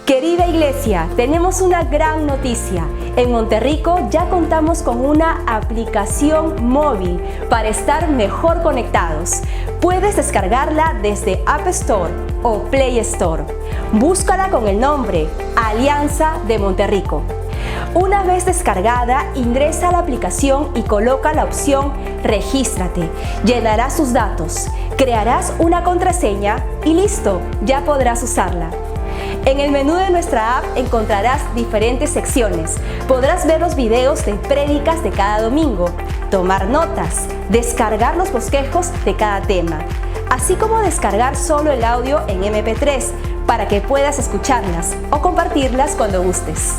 Querida iglesia, tenemos una gran noticia. En Monterrico ya contamos con una aplicación móvil para estar mejor conectados. Puedes descargarla desde App Store o Play Store. Búscala con el nombre Alianza de Monterrico. Una vez descargada, ingresa a la aplicación y coloca la opción Regístrate. Llenarás tus datos, crearás una contraseña y listo, ya podrás usarla. En el menú de nuestra app encontrarás diferentes secciones. Podrás ver los videos de prédicas de cada domingo, tomar notas, descargar los bosquejos de cada tema, así como descargar solo el audio en MP3 para que puedas escucharlas o compartirlas cuando gustes.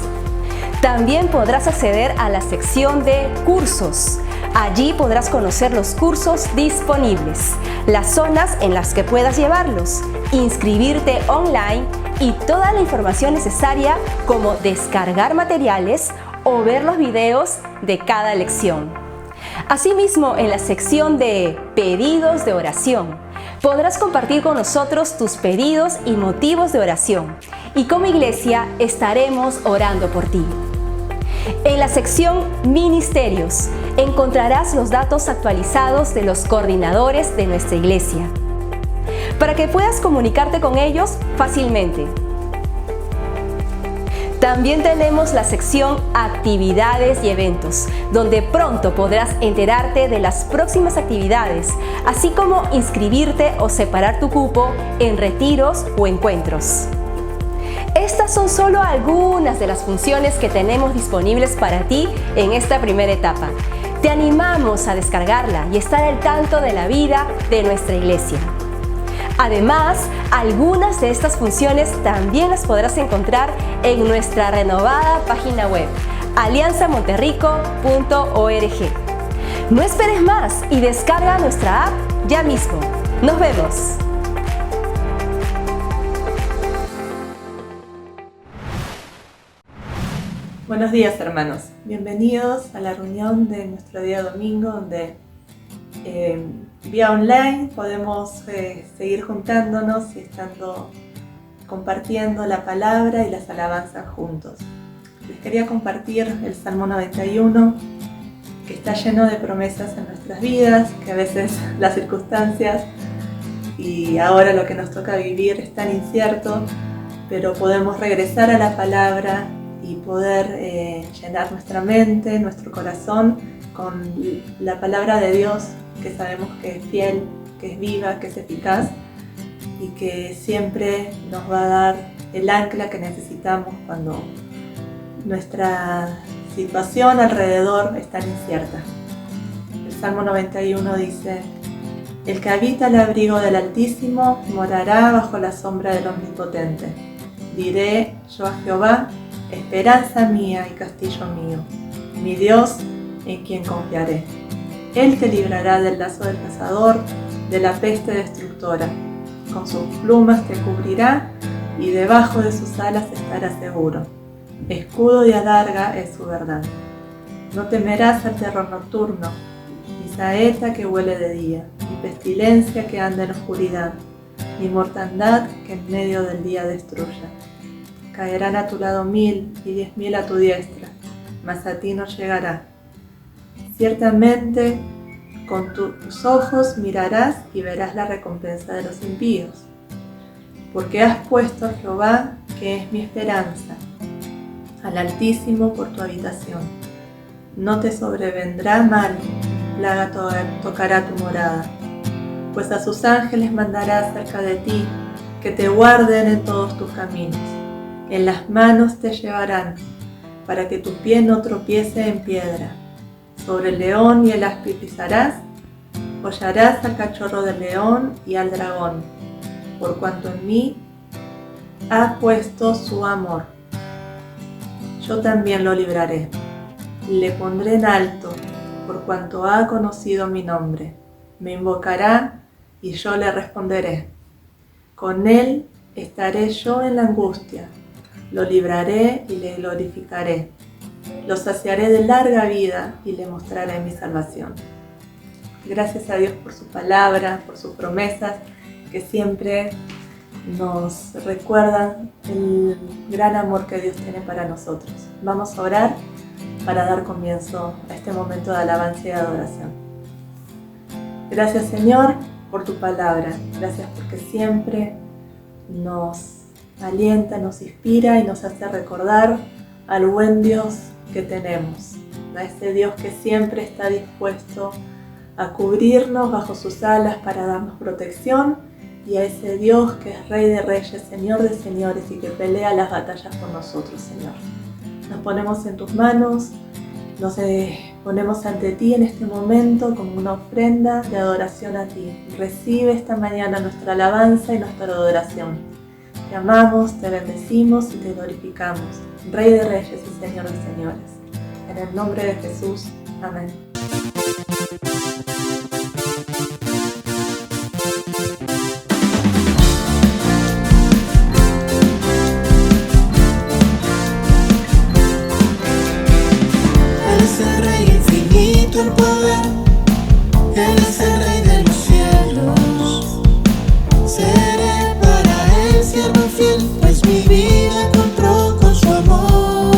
También podrás acceder a la sección de cursos. Allí podrás conocer los cursos disponibles, las zonas en las que puedas llevarlos, inscribirte online y toda la información necesaria como descargar materiales o ver los videos de cada lección. Asimismo, en la sección de pedidos de oración, podrás compartir con nosotros tus pedidos y motivos de oración y como iglesia estaremos orando por ti. En la sección Ministerios encontrarás los datos actualizados de los coordinadores de nuestra iglesia, para que puedas comunicarte con ellos fácilmente. También tenemos la sección Actividades y Eventos, donde pronto podrás enterarte de las próximas actividades, así como inscribirte o separar tu cupo en retiros o encuentros. Estas son solo algunas de las funciones que tenemos disponibles para ti en esta primera etapa. Te animamos a descargarla y estar al tanto de la vida de nuestra iglesia. Además, algunas de estas funciones también las podrás encontrar en nuestra renovada página web, alianzamonterrico.org. No esperes más y descarga nuestra app ya mismo. ¡Nos vemos! Buenos días, hermanos. Bienvenidos a la reunión de nuestro día domingo, donde vía online podemos seguir juntándonos y compartiendo la palabra y las alabanzas juntos. Les quería compartir el Salmo 91, que está lleno de promesas en nuestras vidas, que a veces las circunstancias y ahora lo que nos toca vivir es tan incierto, pero podemos regresar a la palabra y poder llenar nuestra mente, nuestro corazón con la palabra de Dios, que sabemos que es fiel, que es viva, que es eficaz y que siempre nos va a dar el ancla que necesitamos cuando nuestra situación alrededor es tan incierta. El Salmo 91 dice: el que habita el abrigo del Altísimo morará bajo la sombra del Omnipotente. Diré yo a Jehová, esperanza mía y castillo mío, mi Dios en quien confiaré. Él te librará del lazo del cazador, de la peste destructora. Con sus plumas te cubrirá y debajo de sus alas estarás seguro. Escudo y adarga es su verdad. No temerás al terror nocturno, ni saeta que huele de día, ni pestilencia que anda en oscuridad, ni mortandad que en medio del día destruya. Caerán a tu lado 1000 y 10.000 a tu diestra, mas a ti no llegará. Ciertamente con tus ojos mirarás y verás la recompensa de los impíos. Porque has puesto a Jehová, que es mi esperanza, al Altísimo por tu habitación. No te sobrevendrá mal, plaga tocará tu morada, pues a sus ángeles mandará cerca de ti, que te guarden en todos tus caminos. En las manos te llevarán, para que tu pie no tropiece en piedra. Sobre el león y el áspid pisarás, hollarás al cachorro del león y al dragón, por cuanto en mí ha puesto su amor. Yo también lo libraré, le pondré en alto, por cuanto ha conocido mi nombre. Me invocará y yo le responderé. Con él estaré yo en la angustia, lo libraré y le glorificaré. Lo saciaré de larga vida y le mostraré mi salvación. Gracias a Dios por su palabra, por sus promesas, que siempre nos recuerdan el gran amor que Dios tiene para nosotros. Vamos a orar para dar comienzo a este momento de alabanza y de adoración. Gracias, Señor, por tu palabra. Gracias porque siempre nos alienta, nos inspira y nos hace recordar al buen Dios que tenemos, a ese Dios que siempre está dispuesto a cubrirnos bajo sus alas para darnos protección, y a ese Dios que es Rey de Reyes, Señor de Señores y que pelea las batallas por nosotros, Señor. Nos ponemos en tus manos, nos ponemos ante ti en este momento como una ofrenda de adoración a ti. Recibe esta mañana nuestra alabanza y nuestra adoración. Te amamos, te bendecimos y te glorificamos, Rey de Reyes y Señor de Señores. En el nombre de Jesús, amén. Él es el Rey infinito en poder, Él es el Rey de los cielos. Seré para Él siervo fiel, pues mi vida compró con su amor.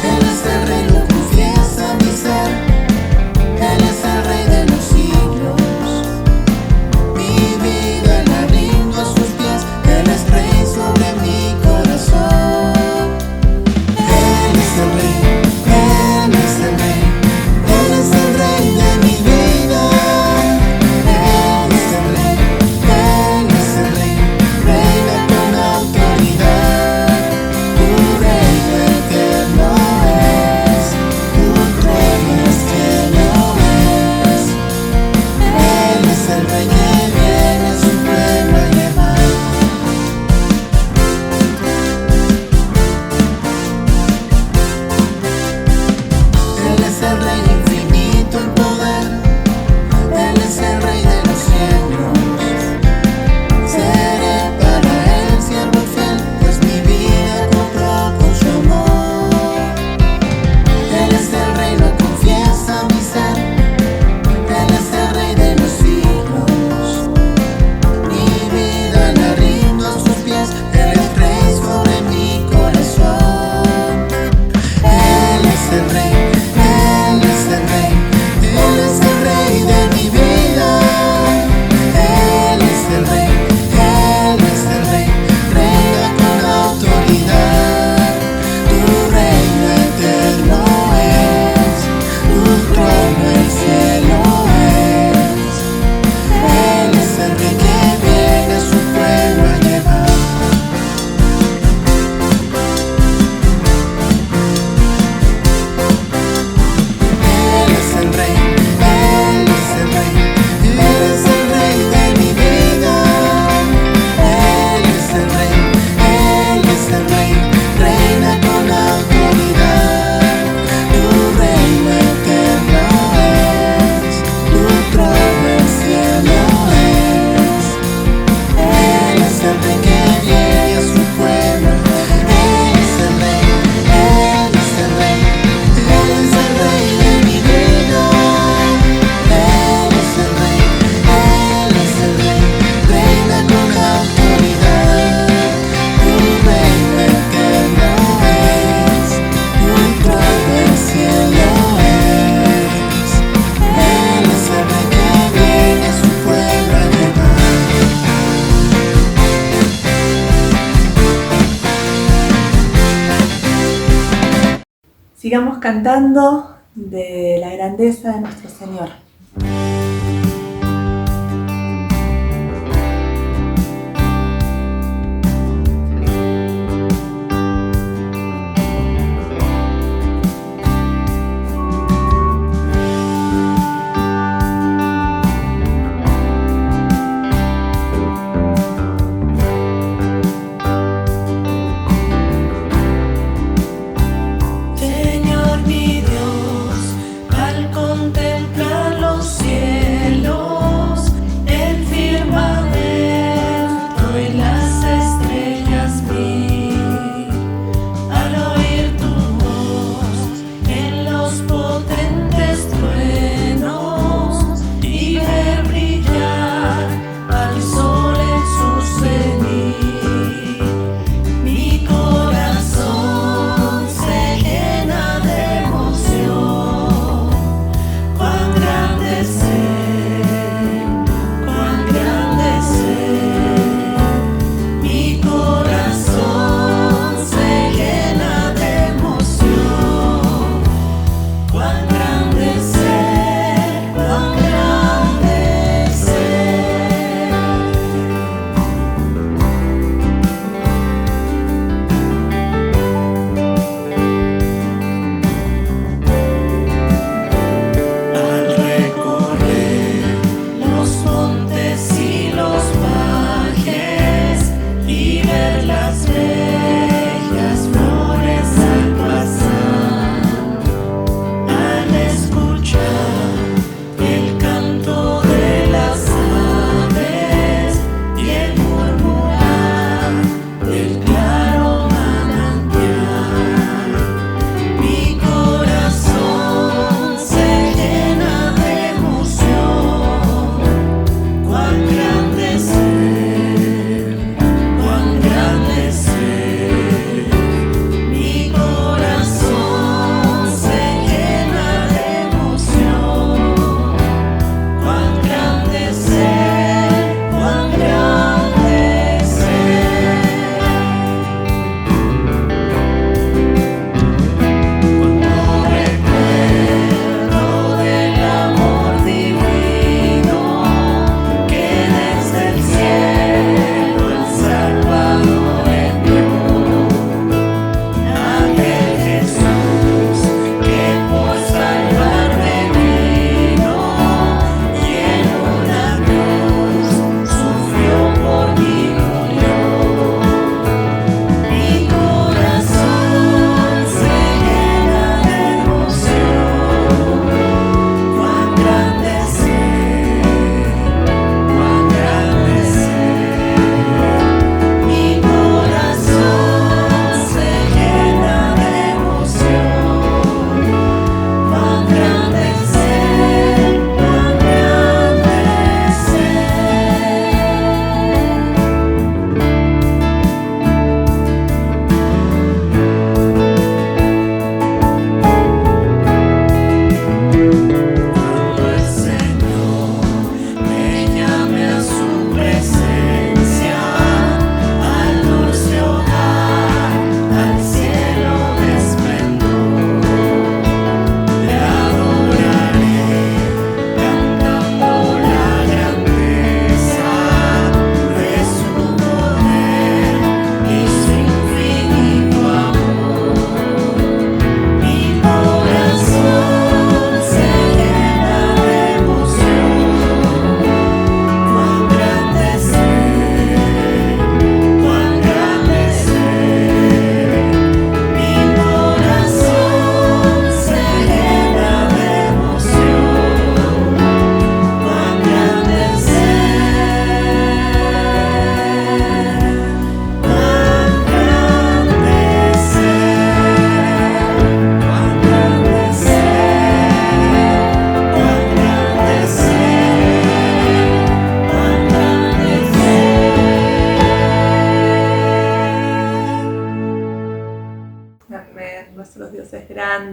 Él es el Rey, lo confiesa mi ser, Él es el Rey de los siglos. Mi vida la rindo a sus pies, Él es Rey sobre mi corazón. Él es el Rey. Él es el Rey, Él es el Rey de mi vida. Él es el Rey, Él es el Rey, reina con autoridad. Tu reino eterno es, tu trono es cielo es. Él es el Rey que viene a su pueblo a llevar. Él es el Rey infinito en poder, Él es el Rey de los cielos. Seré para Él siervo fiel, pues mi vida compró con su amor. Él es el Rey, lo confiesa mi ser, Él es el Rey de los siglos. Mi vida la rindo a sus pies, Él es Rey sobre mi corazón. Él es el Rey, Él es el Rey, Él es el Rey de mi vida. Él es el Rey, Él es el Rey, reina con autoridad. Tu reino eterno es, tu trono el cielo es. Él es el Rey que viene a su pueblo a llevar. Él es el Rey, Él es el Rey, Él es el Rey de mi vida. Él es el Rey, Él es el Rey, reina con autoridad. Tu reino eterno es, tu trono el cielo es. Él es el Rey que viene a su pueblo. Él es el Rey, Él es el Rey, Él es el Rey de mi vida. Él es el Rey, Él es el Rey, reina con autoridad. Tu reino eterno es, tu trono el cielo es. Él es el Rey que viene a su pueblo a llevar. Sigamos cantando de la grandeza de nuestro Señor. Señor mi Dios, al contemplar los cielos,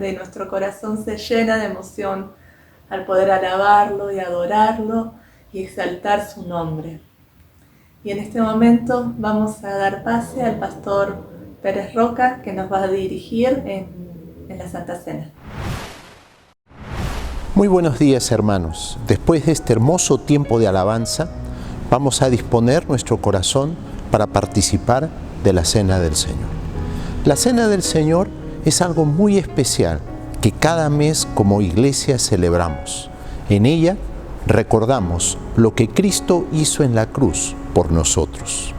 grande y nuestro corazón se llena de emoción al poder alabarlo y adorarlo y exaltar su nombre. Y en este momento vamos a dar pase al pastor Pérez Roca, que nos va a dirigir en la Santa Cena. Muy buenos días, hermanos. Después de este hermoso tiempo de alabanza, vamos a disponer nuestro corazón para participar de la Cena del Señor. La Cena del Señor es algo muy especial que cada mes como iglesia celebramos. En ella recordamos lo que Cristo hizo en la cruz por nosotros.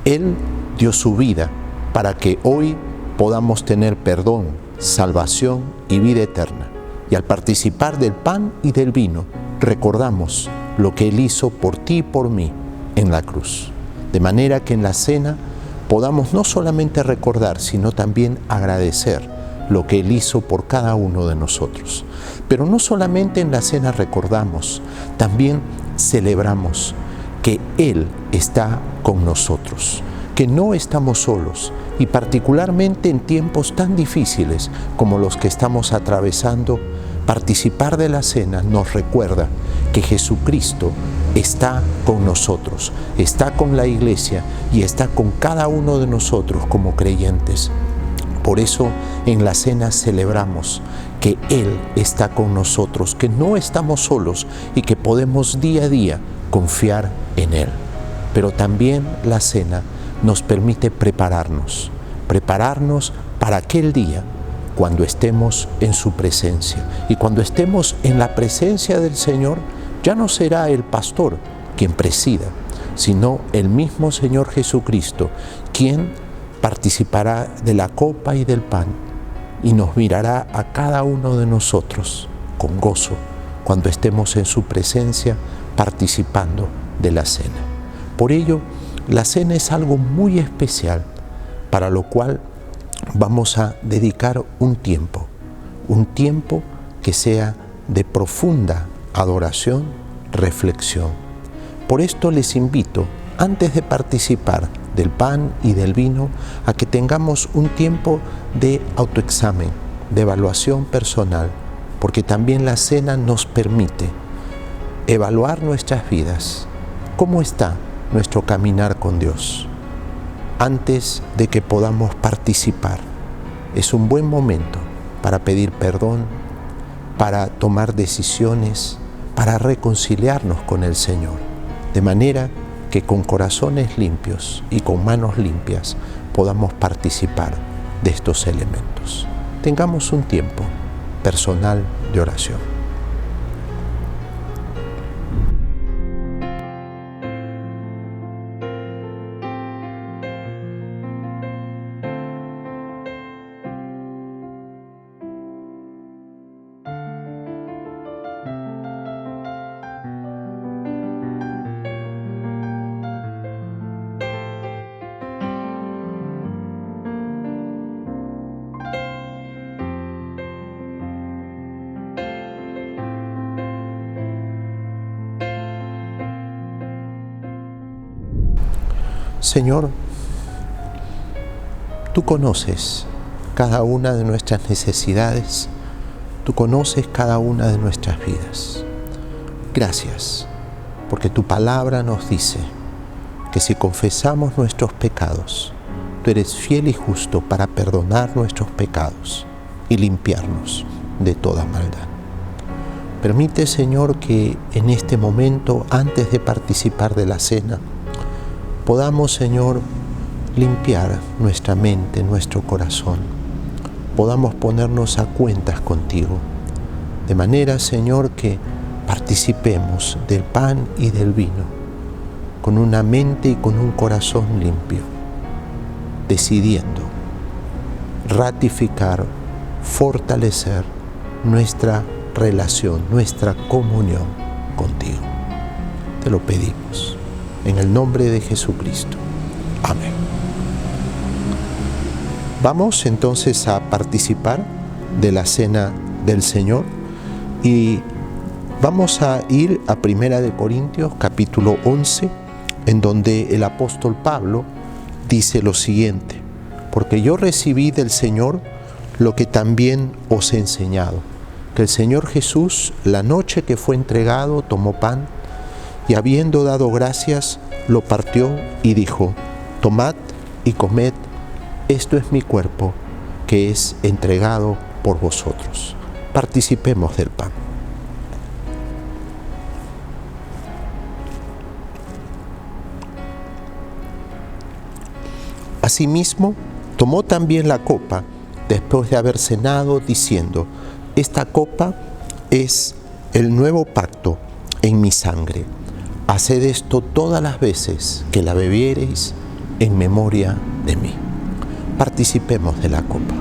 Él dio su vida para que hoy podamos tener perdón, salvación y vida eterna. Y al participar del pan y del vino, recordamos lo que Él hizo por ti y por mí en la cruz. De manera que en la cena podamos no solamente recordar, sino también agradecer lo que Él hizo por cada uno de nosotros. Pero no solamente en la cena recordamos, también celebramos que Él está con nosotros, que no estamos solos, y particularmente en tiempos tan difíciles como los que estamos atravesando, participar de la cena nos recuerda que Jesucristo está con nosotros, está con la iglesia y está con cada uno de nosotros como creyentes. Por eso en la cena celebramos que Él está con nosotros, que no estamos solos y que podemos día a día confiar en Él. Pero también la cena nos permite prepararnos para aquel día cuando estemos en su presencia. Y cuando estemos en la presencia del Señor, ya no será el pastor quien presida, sino el mismo Señor Jesucristo, quien participará de la copa y del pan y nos mirará a cada uno de nosotros con gozo cuando estemos en su presencia participando de la cena. Por ello, la cena es algo muy especial, para lo cual vamos a dedicar un tiempo que sea de profunda adoración, reflexión. Por esto les invito, antes de participar del pan y del vino, a que tengamos un tiempo de autoexamen, de evaluación personal, porque también la cena nos permite evaluar nuestras vidas. ¿Cómo está nuestro caminar con Dios? Antes de que podamos participar, es un buen momento para pedir perdón, para tomar decisiones, para reconciliarnos con el Señor, de manera que con corazones limpios y con manos limpias podamos participar de estos elementos. Tengamos un tiempo personal de oración. Señor, tú conoces cada una de nuestras necesidades, tú conoces cada una de nuestras vidas. Gracias, porque tu palabra nos dice que si confesamos nuestros pecados, tú eres fiel y justo para perdonar nuestros pecados y limpiarnos de toda maldad. Permite, Señor, que en este momento, antes de participar de la cena, podamos, Señor, limpiar nuestra mente, nuestro corazón. Podamos ponernos a cuentas contigo. De manera, Señor, que participemos del pan y del vino con una mente y con un corazón limpio, decidiendo ratificar, fortalecer nuestra relación, nuestra comunión contigo. Te lo pedimos. En el nombre de Jesucristo. Amén. Vamos entonces a participar de la Cena del Señor y vamos a ir a 1 Corintios capítulo 11, en donde el apóstol Pablo dice lo siguiente: porque yo recibí del Señor lo que también os he enseñado, que el Señor Jesús, la noche que fue entregado, tomó pan y habiendo dado gracias, lo partió y dijo: tomad y comed, esto es mi cuerpo, que es entregado por vosotros. Participemos del pan. Asimismo, tomó también la copa, después de haber cenado, diciendo: esta copa es el nuevo pacto en mi sangre. Haced esto todas las veces que la bebiereis en memoria de mí. Participemos de la copa.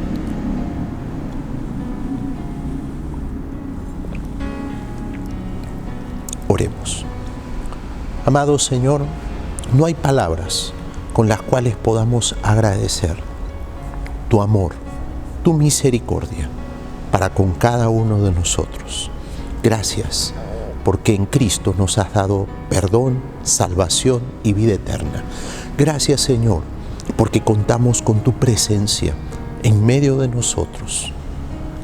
Oremos. Amado Señor, no hay palabras con las cuales podamos agradecer tu amor, tu misericordia para con cada uno de nosotros. Gracias, porque en Cristo nos has dado perdón, salvación y vida eterna. Gracias, Señor, porque contamos con tu presencia en medio de nosotros.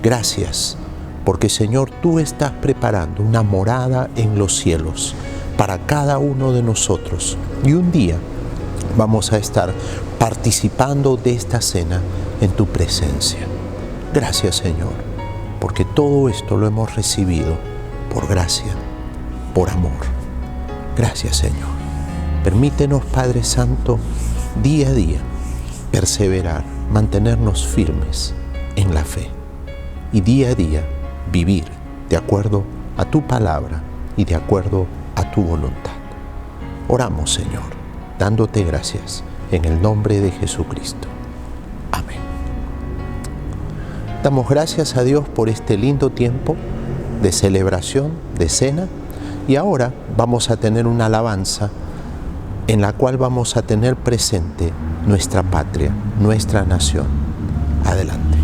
Gracias, porque, Señor, tú estás preparando una morada en los cielos para cada uno de nosotros. Y un día vamos a estar participando de esta cena en tu presencia. Gracias, Señor, porque todo esto lo hemos recibido por gracia, por amor. Gracias, Señor. Permítenos, Padre Santo, día a día perseverar, mantenernos firmes en la fe y día a día vivir de acuerdo a tu palabra y de acuerdo a tu voluntad. Oramos, Señor, dándote gracias en el nombre de Jesucristo. Amén. Damos gracias a Dios por este lindo tiempo de celebración, de cena, y ahora vamos a tener una alabanza en la cual vamos a tener presente nuestra patria, nuestra nación. Adelante.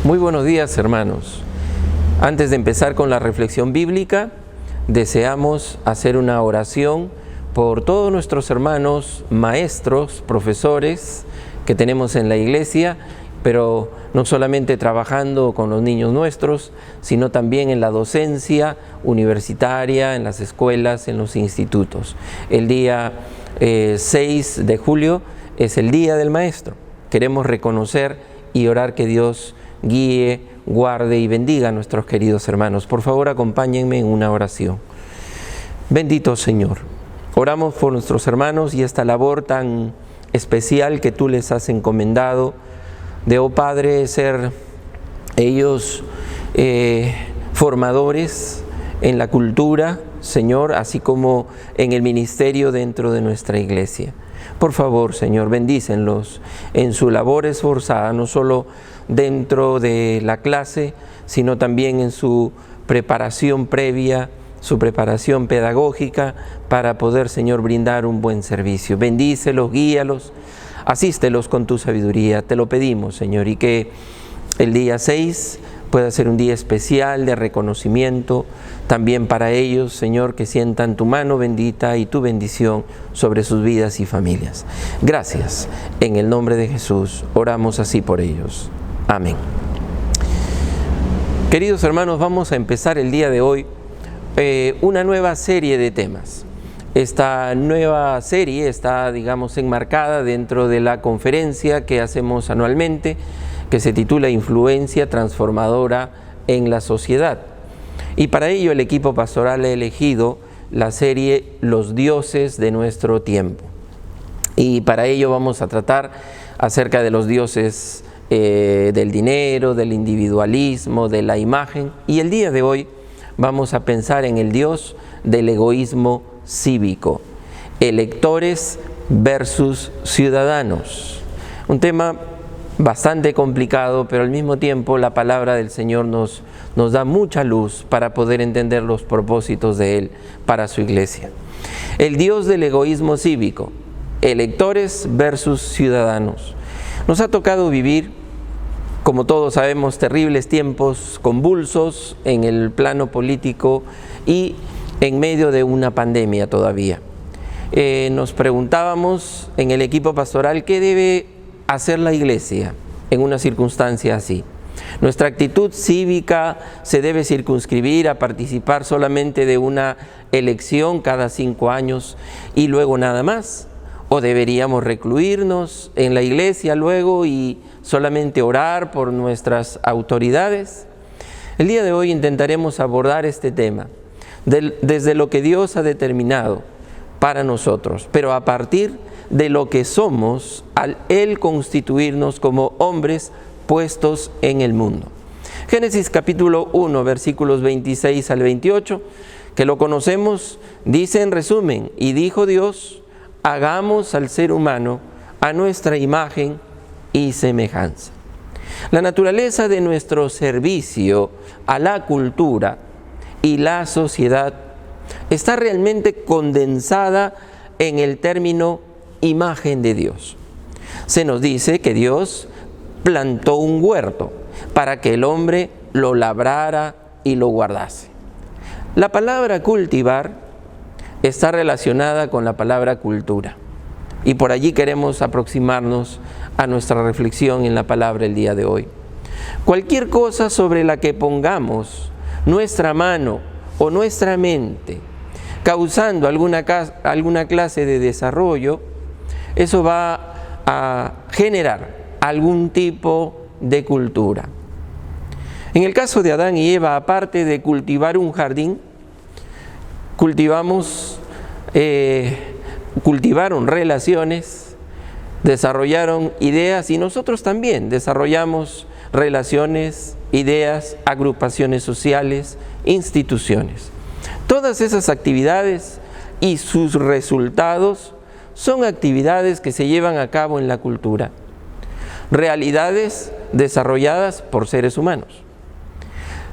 Muy buenos días, hermanos. Antes de empezar con la reflexión bíblica, deseamos hacer una oración por todos nuestros hermanos maestros, profesores que tenemos en la iglesia, pero no solamente trabajando con los niños nuestros, sino también en la docencia universitaria, en las escuelas, en los institutos. El día 6 de julio es el Día del Maestro. Queremos reconocer y orar que Dios guíe, guarde y bendiga a nuestros queridos hermanos. Por favor, acompáñenme en una oración. Bendito Señor, oramos por nuestros hermanos y esta labor tan especial que tú les has encomendado de, oh Padre, ser ellos formadores en la cultura, Señor, así como en el ministerio dentro de nuestra iglesia. Por favor, Señor, bendícenlos en su labor esforzada, no solo dentro de la clase, sino también en su preparación previa, su preparación pedagógica, para poder, Señor, brindar un buen servicio. Bendícelos, guíalos, asístelos con tu sabiduría. Te lo pedimos, Señor, y que el día 6 pueda ser un día especial de reconocimiento también para ellos, Señor, que sientan tu mano bendita y tu bendición sobre sus vidas y familias. Gracias. En el nombre de Jesús oramos así por ellos. Amén. Queridos hermanos, vamos a empezar el día de hoy una nueva serie de temas. Esta nueva serie está, digamos, enmarcada dentro de la conferencia que hacemos anualmente, que se titula Influencia Transformadora en la Sociedad. Y para ello el equipo pastoral ha elegido la serie Los dioses de nuestro tiempo. Y para ello vamos a tratar acerca de los dioses del dinero, del individualismo, de la imagen. Y el día de hoy vamos a pensar en el Dios del egoísmo cívico, electores versus ciudadanos. Un tema bastante complicado, pero al mismo tiempo la palabra del Señor nos da mucha luz para poder entender los propósitos de Él para su iglesia. El Dios del egoísmo cívico, electores versus ciudadanos. Nos ha tocado vivir, como todos sabemos, terribles tiempos convulsos en el plano político y en medio de una pandemia todavía. Nos preguntábamos en el equipo pastoral qué debe hacer la iglesia en una circunstancia así. ¿Nuestra actitud cívica se debe circunscribir a participar solamente de una elección cada 5 años y luego nada más? ¿O deberíamos recluirnos en la iglesia luego y solamente orar por nuestras autoridades? El día de hoy intentaremos abordar este tema desde lo que Dios ha determinado para nosotros, pero a partir de lo que somos al Él constituirnos como hombres puestos en el mundo. Génesis capítulo 1, versículos 26 al 28, que lo conocemos, dice en resumen: y dijo Dios, hagamos al ser humano a nuestra imagen y semejanza. La naturaleza de nuestro servicio a la cultura y la sociedad está realmente condensada en el término imagen de Dios. Se nos dice que Dios plantó un huerto para que el hombre lo labrara y lo guardase. La palabra cultivar está relacionada con la palabra cultura, y por allí queremos aproximarnos a nuestra reflexión en la palabra el día de hoy. Cualquier cosa sobre la que pongamos nuestra mano o nuestra mente, causando alguna clase de desarrollo, eso va a generar algún tipo de cultura. En el caso de Adán y Eva, aparte de cultivar un jardín, cultivaron relaciones, desarrollaron ideas, y nosotros también desarrollamos relaciones, ideas, agrupaciones sociales, instituciones. Todas esas actividades y sus resultados son actividades que se llevan a cabo en la cultura, realidades desarrolladas por seres humanos.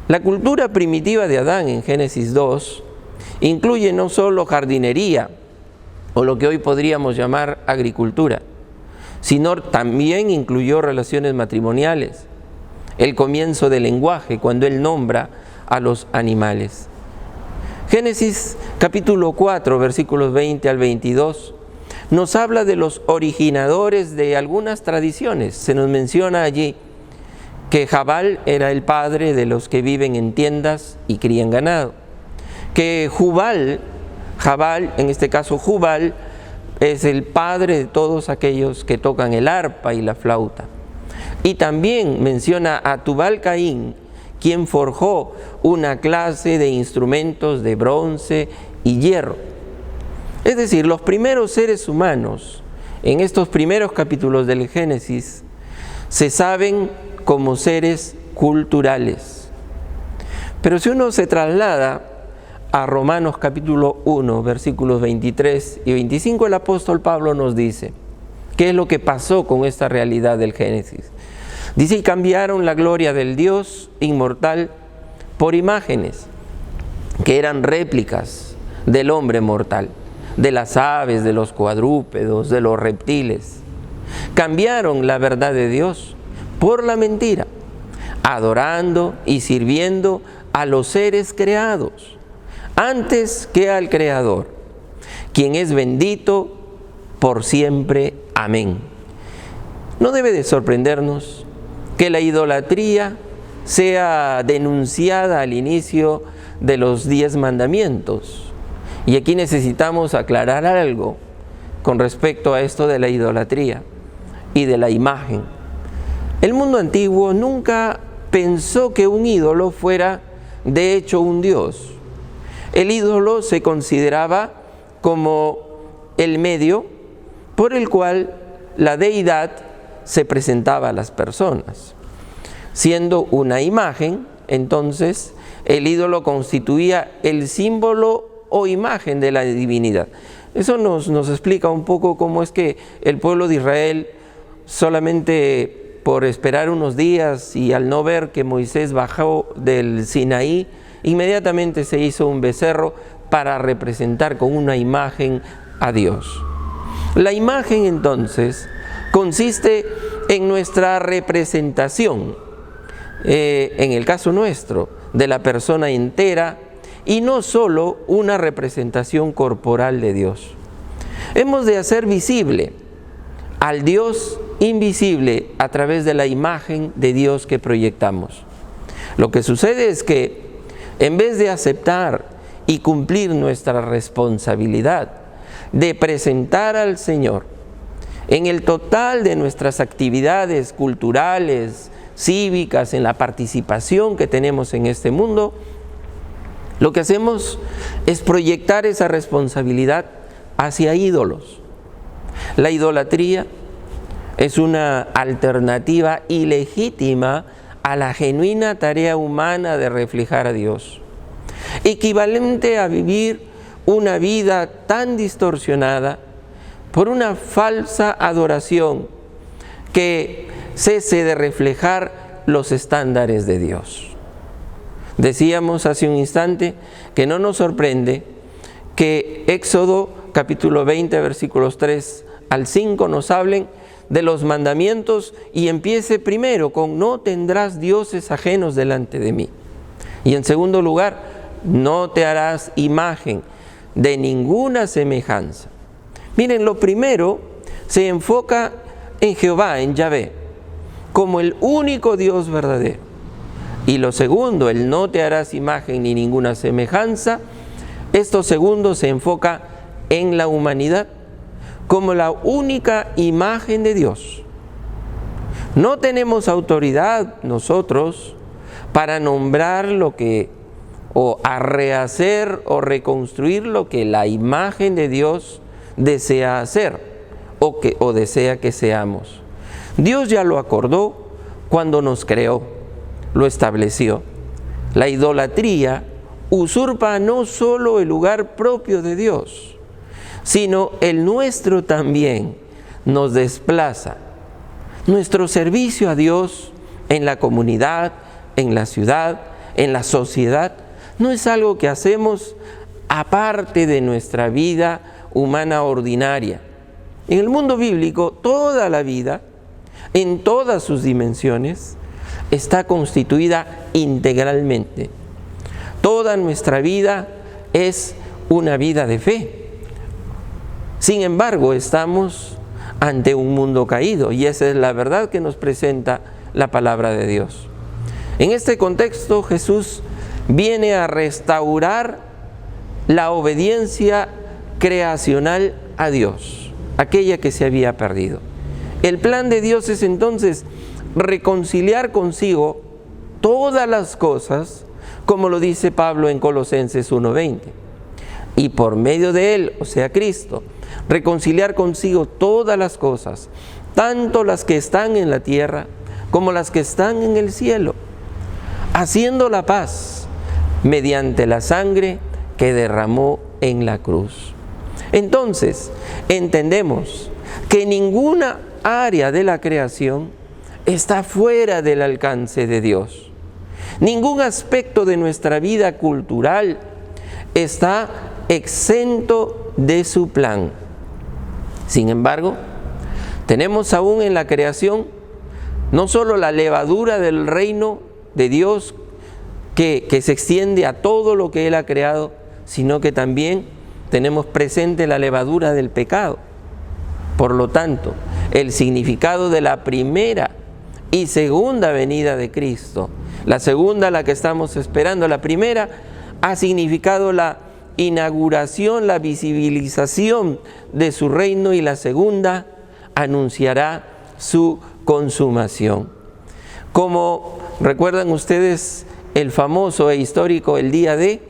La cultura primitiva de Adán en Génesis 2 incluye no solo jardinería o lo que hoy podríamos llamar agricultura, sino también incluyó relaciones matrimoniales, el comienzo del lenguaje, cuando Él nombra a los animales. Génesis capítulo 4, versículos 20 al 22, nos habla de los originadores de algunas tradiciones. Se nos menciona allí que Jabal era el padre de los que viven en tiendas y crían ganado, que Jabal, en este caso Jubal, es el padre de todos aquellos que tocan el arpa y la flauta. Y también menciona a Tubal-Caín, quien forjó una clase de instrumentos de bronce y hierro. Es decir, los primeros seres humanos, en estos primeros capítulos del Génesis, se saben como seres culturales. Pero si uno se traslada a Romanos capítulo 1, versículos 23 y 25, el apóstol Pablo nos dice qué es lo que pasó con esta realidad del Génesis. Dice: y cambiaron la gloria del Dios inmortal por imágenes que eran réplicas del hombre mortal, de las aves, de los cuadrúpedos, de los reptiles. Cambiaron la verdad de Dios por la mentira, adorando y sirviendo a los seres creados antes que al Creador, quien es bendito por siempre. Amén. No debe de sorprendernos que la idolatría sea denunciada al inicio de los 10 mandamientos. Y aquí necesitamos aclarar algo con respecto a esto de la idolatría y de la imagen. El mundo antiguo nunca pensó que un ídolo fuera de hecho un dios. El ídolo se consideraba como el medio por el cual la deidad se presentaba a las personas. Siendo una imagen, entonces el ídolo constituía el símbolo o imagen de la divinidad. Eso nos explica un poco cómo es que el pueblo de Israel, solamente por esperar unos días y al no ver que Moisés bajó del Sinaí, inmediatamente se hizo un becerro para representar con una imagen a Dios. La imagen entonces consiste en nuestra representación, en el caso nuestro, de la persona entera, y no solo una representación corporal de Dios. Hemos de hacer visible al Dios invisible a través de la imagen de Dios que proyectamos. Lo que sucede es que en vez de aceptar y cumplir nuestra responsabilidad de presentar al Señor en el total de nuestras actividades culturales, cívicas, en la participación que tenemos en este mundo, lo que hacemos es proyectar esa responsabilidad hacia ídolos. La idolatría es una alternativa ilegítima a la genuina tarea humana de reflejar a Dios, equivalente a vivir una vida tan distorsionada por una falsa adoración que cese de reflejar los estándares de Dios. Decíamos hace un instante que no nos sorprende que Éxodo capítulo 20 versículos 3 al 5 nos hablen de los mandamientos y empiece primero con: no tendrás dioses ajenos delante de mí. Y en segundo lugar, no te harás imagen de ninguna semejanza. Miren, lo primero se enfoca en Jehová, en Yahvé, como el único Dios verdadero. Y lo segundo, el no te harás imagen ni ninguna semejanza, esto segundo se enfoca en la humanidad, como la única imagen de Dios. No tenemos autoridad nosotros para nombrar lo que, o a rehacer o reconstruir lo que la imagen de Dios desea hacer o desea que seamos. Dios ya lo acordó cuando nos creó, lo estableció. La idolatría usurpa no solo el lugar propio de Dios, sino el nuestro también, nos desplaza. Nuestro servicio a Dios en la comunidad, en la ciudad, en la sociedad, no es algo que hacemos aparte de nuestra vida humana ordinaria. En el mundo bíblico, toda la vida, en todas sus dimensiones, está constituida integralmente. Toda nuestra vida es una vida de fe. Sin embargo, estamos ante un mundo caído, y esa es la verdad que nos presenta la palabra de Dios. En este contexto, Jesús viene a restaurar la obediencia creacional a Dios, aquella que se había perdido. El plan de Dios es entonces reconciliar consigo todas las cosas, como lo dice Pablo en Colosenses 1:20. Y por medio de Él, o sea, Cristo, reconciliar consigo todas las cosas, tanto las que están en la tierra como las que están en el cielo, haciendo la paz mediante la sangre que derramó en la cruz. Entonces, entendemos que ninguna área de la creación está fuera del alcance de Dios. Ningún aspecto de nuestra vida cultural está exento de su plan. Sin embargo, tenemos aún en la creación no solo la levadura del reino de Dios que se extiende a todo lo que Él ha creado, sino que también tenemos presente la levadura del pecado. Por lo tanto, el significado de la primera y segunda venida de Cristo, la segunda, la que estamos esperando, la primera ha significado la inauguración, la visibilización de su reino, y la segunda anunciará su consumación. Como recuerdan ustedes el famoso e histórico el día D,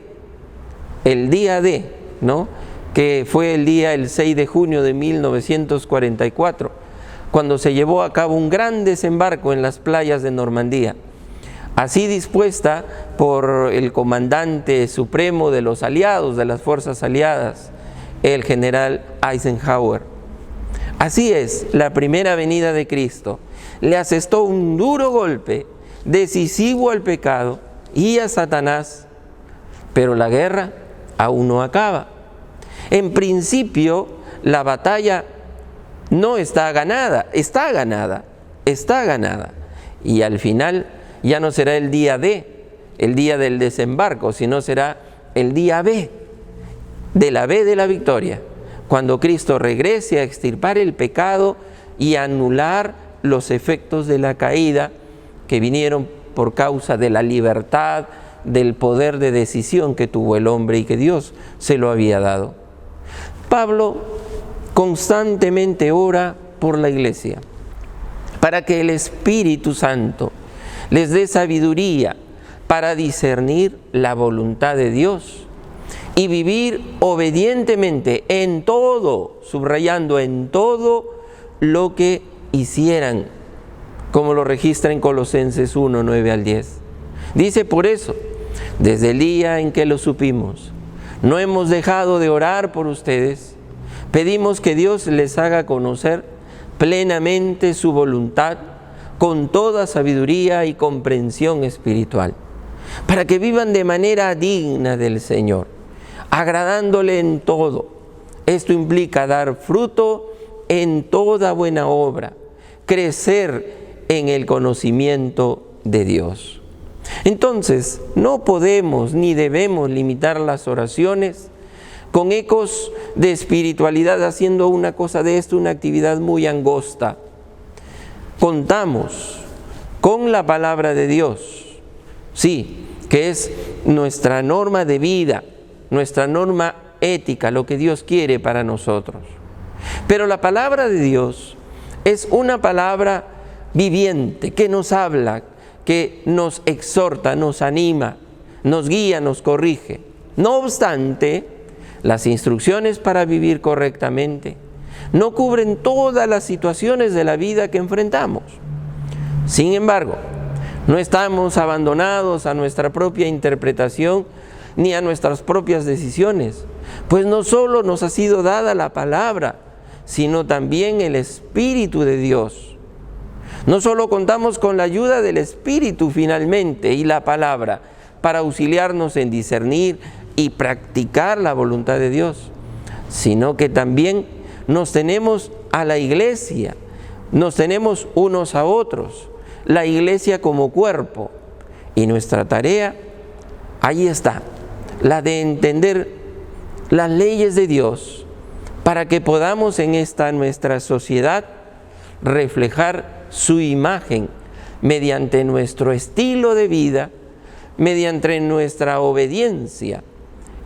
¿no? Que fue el 6 de junio de 1944, cuando se llevó a cabo un gran desembarco en las playas de Normandía, así dispuesta por el comandante supremo de los aliados, de las fuerzas aliadas, el general Eisenhower. Así es, la primera venida de Cristo le asestó un duro golpe decisivo al pecado y a Satanás, pero la guerra aún no acaba. En principio, la batalla no está ganada, está ganada. Y al final ya no será el día D, el día del desembarco, sino será el día B, de la B de la victoria, cuando Cristo regrese a extirpar el pecado y a anular los efectos de la caída que vinieron por causa de la libertad, del poder de decisión que tuvo el hombre y que Dios se lo había dado. Pablo constantemente ora por la iglesia para que el Espíritu Santo les dé sabiduría para discernir la voluntad de Dios y vivir obedientemente en todo, subrayando en todo lo que hicieran, como lo registra en Colosenses 1, 9 al 10. Dice: por eso, desde el día en que lo supimos, no hemos dejado de orar por ustedes. Pedimos que Dios les haga conocer plenamente su voluntad con toda sabiduría y comprensión espiritual, para que vivan de manera digna del Señor, agradándole en todo. Esto implica dar fruto en toda buena obra, crecer en el conocimiento de Dios. Entonces, no podemos ni debemos limitar las oraciones con ecos de espiritualidad, haciendo una cosa de esto una actividad muy angosta. Contamos con la palabra de Dios, sí, que es nuestra norma de vida, nuestra norma ética, lo que Dios quiere para nosotros. Pero la palabra de Dios es una palabra viviente que nos habla, que nos exhorta, nos anima, nos guía, nos corrige. No obstante, las instrucciones para vivir correctamente no cubren todas las situaciones de la vida que enfrentamos. Sin embargo, no estamos abandonados a nuestra propia interpretación ni a nuestras propias decisiones, pues no solo nos ha sido dada la palabra, sino también el Espíritu de Dios. No solo contamos con la ayuda del Espíritu finalmente y la palabra para auxiliarnos en discernir y practicar la voluntad de Dios, sino que también nos tenemos a la iglesia, nos tenemos unos a otros, la iglesia como cuerpo. Y nuestra tarea, ahí está, la de entender las leyes de Dios para que podamos en esta nuestra sociedad reflejar su imagen mediante nuestro estilo de vida, mediante nuestra obediencia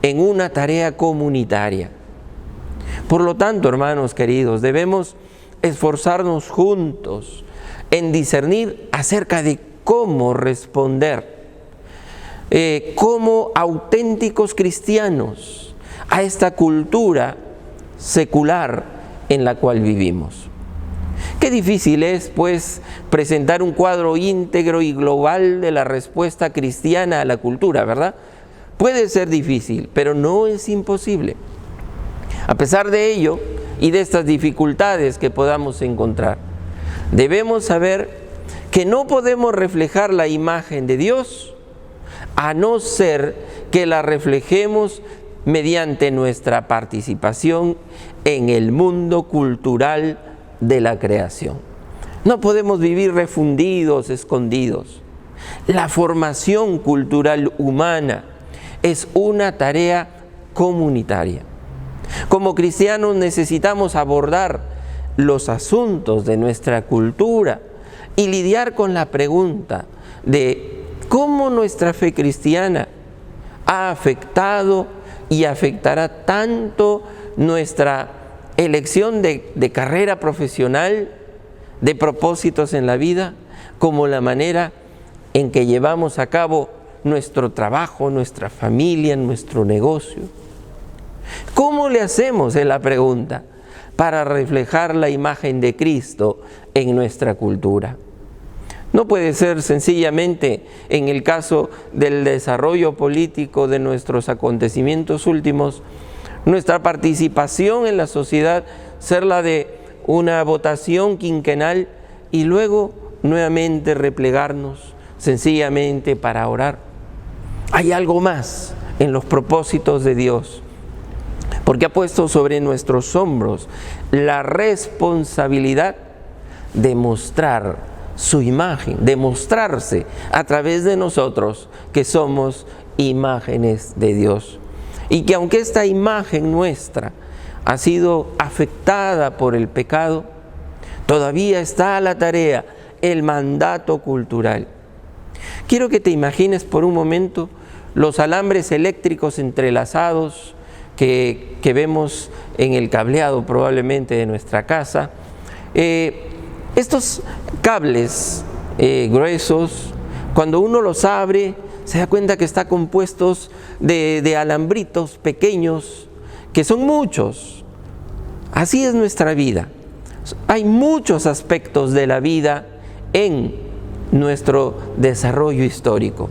en una tarea comunitaria. Por lo tanto, hermanos queridos, debemos esforzarnos juntos en discernir acerca de cómo responder como auténticos cristianos a esta cultura secular en la cual vivimos. Qué difícil es, pues, presentar un cuadro íntegro y global de la respuesta cristiana a la cultura, ¿verdad? Puede ser difícil, pero no es imposible. A pesar de ello y de estas dificultades que podamos encontrar, debemos saber que no podemos reflejar la imagen de Dios a no ser que la reflejemos mediante nuestra participación en el mundo cultural de la creación. No podemos vivir refundidos, escondidos. La formación cultural humana es una tarea comunitaria. Como cristianos necesitamos abordar los asuntos de nuestra cultura y lidiar con la pregunta de cómo nuestra fe cristiana ha afectado y afectará tanto nuestra elección de carrera profesional, de propósitos en la vida, como la manera en que llevamos a cabo nuestro trabajo, nuestra familia, nuestro negocio. ¿Cómo le hacemos, es la pregunta, para reflejar la imagen de Cristo en nuestra cultura? No puede ser sencillamente, en el caso del desarrollo político de nuestros acontecimientos últimos, nuestra participación en la sociedad ser la de una votación quinquenal y luego nuevamente replegarnos sencillamente para orar. Hay algo más en los propósitos de Dios, porque ha puesto sobre nuestros hombros la responsabilidad de mostrar su imagen, de mostrarse a través de nosotros que somos imágenes de Dios. Y que aunque esta imagen nuestra ha sido afectada por el pecado, todavía está la tarea, el mandato cultural. Quiero que te imagines por un momento los alambres eléctricos entrelazados que vemos en el cableado probablemente de nuestra casa. Estos cables gruesos, cuando uno los abre, se da cuenta que están compuestos de alambritos pequeños, que son muchos. Así es nuestra vida. Hay muchos aspectos de la vida en nuestro desarrollo histórico.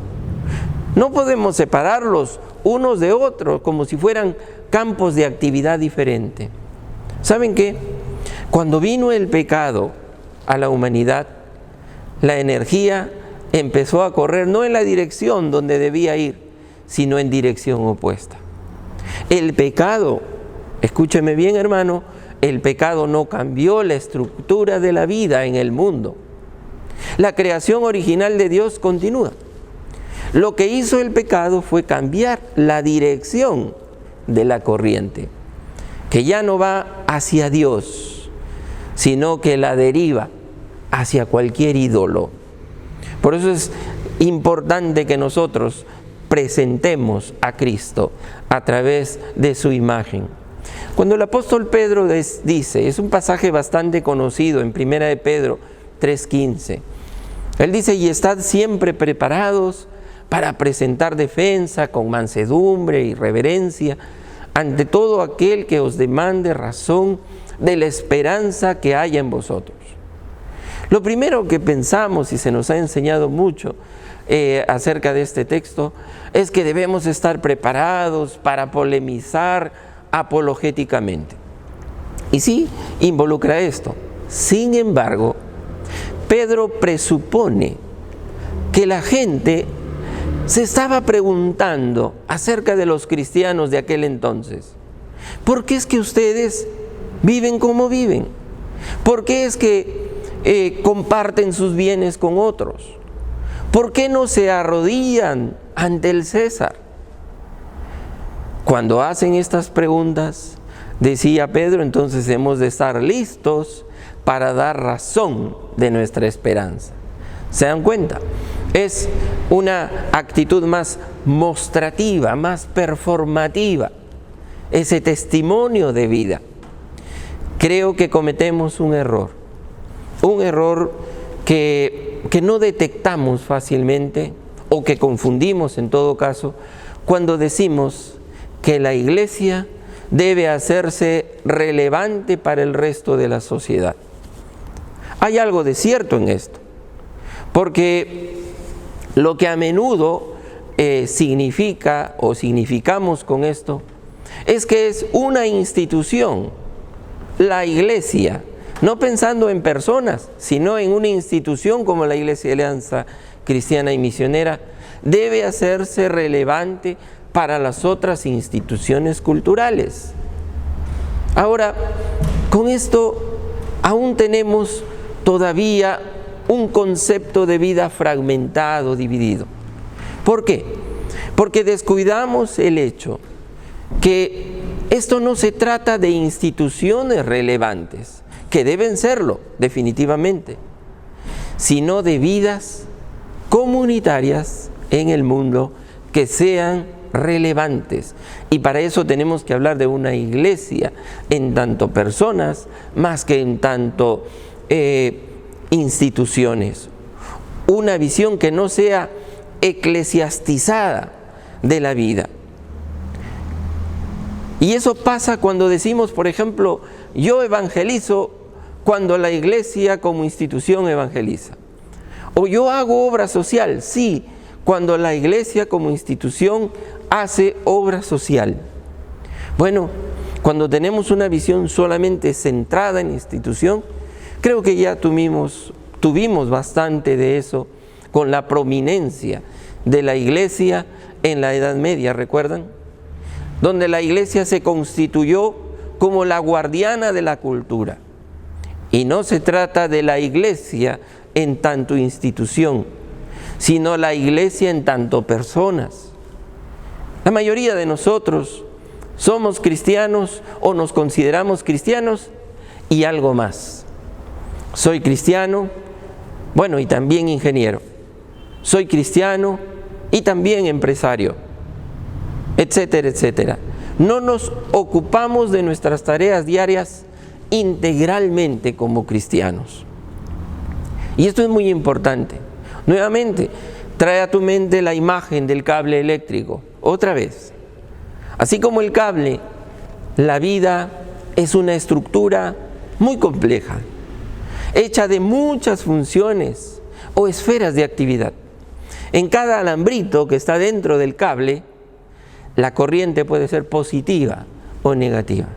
No podemos separarlos unos de otros como si fueran campos de actividad diferente. ¿Saben qué? Cuando vino el pecado a la humanidad, la energía empezó a correr no en la dirección donde debía ir, sino en dirección opuesta. El pecado, escúcheme bien hermano, el pecado no cambió la estructura de la vida en el mundo. La creación original de Dios continúa. Lo que hizo el pecado fue cambiar la dirección de la corriente, que ya no va hacia Dios, sino que la deriva hacia cualquier ídolo. Por eso es importante que nosotros presentemos a Cristo a través de su imagen. Cuando el apóstol Pedro dice, es un pasaje bastante conocido en 1 de Pedro 3:15, él dice, y estad siempre preparados para presentar defensa con mansedumbre y reverencia ante todo aquel que os demande razón de la esperanza que haya en vosotros. Lo primero que pensamos, y se nos ha enseñado mucho acerca de este texto, es que debemos estar preparados para polemizar apologéticamente. Y sí, involucra esto. Sin embargo, Pedro presupone que la gente se estaba preguntando acerca de los cristianos de aquel entonces. ¿Por qué es que ustedes viven como viven? ¿Por qué es que comparten sus bienes con otros? ¿Por qué no se arrodillan ante el César? Cuando hacen estas preguntas, decía Pedro, entonces hemos de estar listos para dar razón de nuestra esperanza. ¿Se dan cuenta? Es una actitud más mostrativa, más performativa, ese testimonio de vida. Creo que cometemos un error que no detectamos fácilmente, o que confundimos en todo caso, cuando decimos que la iglesia debe hacerse relevante para el resto de la sociedad. Hay algo de cierto en esto, porque lo que a menudo significa o significamos con esto es que es una institución, la iglesia, no pensando en personas, sino en una institución como la Iglesia de Alianza Cristiana y Misionera, debe hacerse relevante para las otras instituciones culturales. Ahora, con esto aún tenemos todavía un concepto de vida fragmentado, dividido. ¿Por qué? Porque descuidamos el hecho que esto no se trata de instituciones relevantes, que deben serlo definitivamente, sino de vidas comunitarias en el mundo que sean relevantes. Y para eso tenemos que hablar de una iglesia en tanto personas, más que en tanto instituciones. Una visión que no sea eclesiastizada de la vida. Y eso pasa cuando decimos, por ejemplo, yo evangelizo cuando la iglesia como institución evangeliza. O yo hago obra social, sí, cuando la iglesia como institución hace obra social. Bueno, cuando tenemos una visión solamente centrada en institución, creo que ya tuvimos bastante de eso con la prominencia de la iglesia en la Edad Media, ¿recuerdan? Donde la iglesia se constituyó como la guardiana de la cultura. Y no se trata de la iglesia en tanto institución, sino la iglesia en tanto personas. La mayoría de nosotros somos cristianos o nos consideramos cristianos y algo más. Soy cristiano, bueno, y también ingeniero. Soy cristiano y también empresario, etcétera, etcétera. No nos ocupamos de nuestras tareas diarias integralmente como cristianos. Y esto es muy importante. Nuevamente, trae a tu mente la imagen del cable eléctrico, otra vez. Así como el cable, la vida es una estructura muy compleja, hecha de muchas funciones o esferas de actividad. En cada alambrito que está dentro del cable, la corriente puede ser positiva o negativa.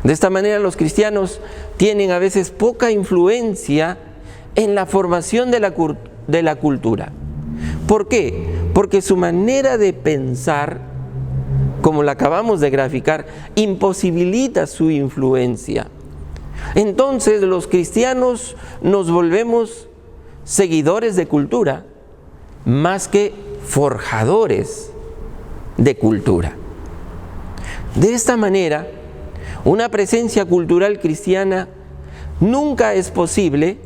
De esta manera los cristianos tienen a veces poca influencia en la formación de la cultura. ¿Por qué? Porque su manera de pensar, como la acabamos de graficar, imposibilita su influencia. Entonces los cristianos nos volvemos seguidores de cultura más que forjadores de cultura. De esta manera, una presencia cultural cristiana nunca es posible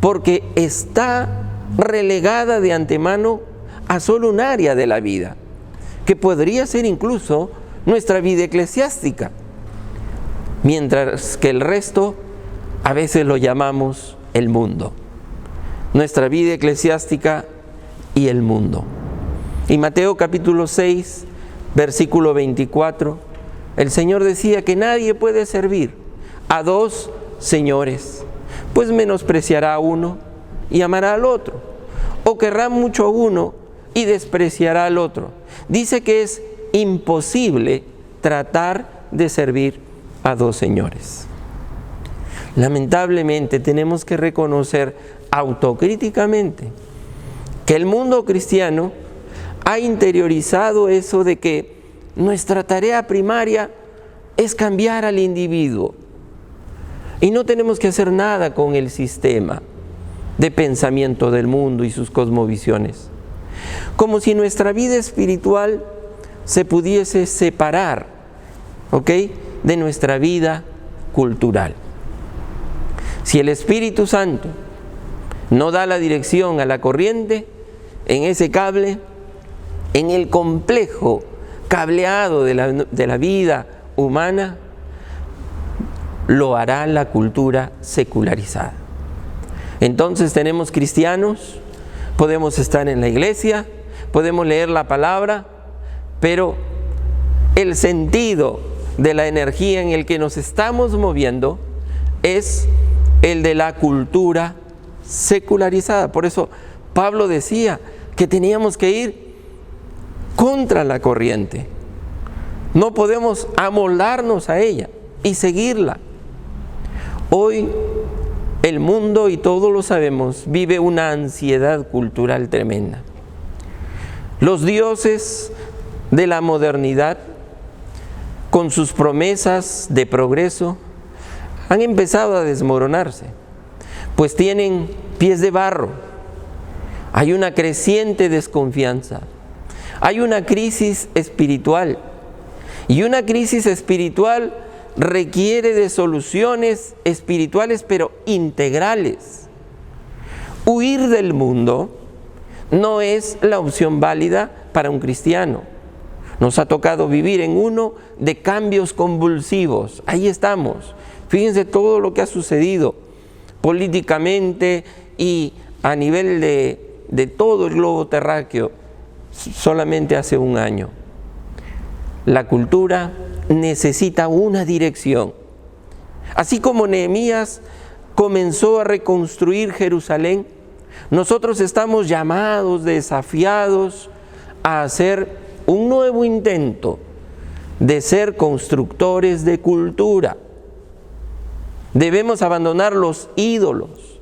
porque está relegada de antemano a solo un área de la vida, que podría ser incluso nuestra vida eclesiástica, mientras que el resto a veces lo llamamos el mundo. Nuestra vida eclesiástica y el mundo. En Mateo capítulo 6, versículo 24, el Señor decía que nadie puede servir a dos señores, pues menospreciará a uno y amará al otro, o querrá mucho a uno y despreciará al otro. Dice que es imposible tratar de servir a dos señores. Lamentablemente tenemos que reconocer autocríticamente que el mundo cristiano ha interiorizado eso de que nuestra tarea primaria es cambiar al individuo. Y no tenemos que hacer nada con el sistema de pensamiento del mundo y sus cosmovisiones. Como si nuestra vida espiritual se pudiese separar, ¿ok?, de nuestra vida cultural. Si el Espíritu Santo no da la dirección a la corriente, en ese cable, en el complejo cableado de la vida humana, lo hará la cultura secularizada. Entonces tenemos cristianos, podemos estar en la iglesia, podemos leer la palabra, pero el sentido de la energía en el que nos estamos moviendo es el de la cultura secularizada. Por eso Pablo decía que teníamos que ir contra la corriente. No podemos amoldarnos a ella y seguirla. Hoy el mundo, y todos lo sabemos, vive una ansiedad cultural tremenda. Los dioses de la modernidad, con sus promesas de progreso, han empezado a desmoronarse, pues tienen pies de barro. Hay una creciente desconfianza, hay una crisis espiritual, y una crisis espiritual requiere de soluciones espirituales, pero integrales. Huir del mundo no es la opción válida para un cristiano. Nos ha tocado vivir en uno de cambios convulsivos. Ahí estamos. Fíjense todo lo que ha sucedido políticamente y a nivel de todo el globo terráqueo solamente hace un año. La cultura necesita una dirección. Así como Nehemías comenzó a reconstruir Jerusalén, nosotros estamos llamados, desafiados a hacer un nuevo intento de ser constructores de cultura. Debemos abandonar los ídolos,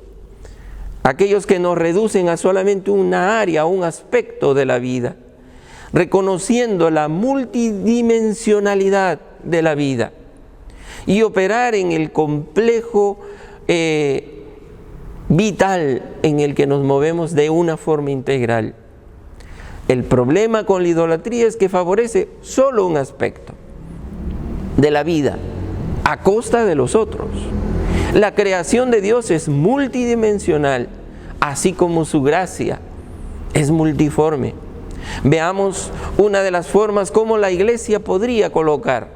aquellos que nos reducen a solamente una área, un aspecto de la vida, reconociendo la multidimensionalidad de la vida y operar en el complejo vital en el que nos movemos de una forma integral. El problema con la idolatría es que favorece solo un aspecto de la vida a costa de los otros. La creación de Dios es multidimensional, así como su gracia es multiforme. Veamos una de las formas como la iglesia podría colocar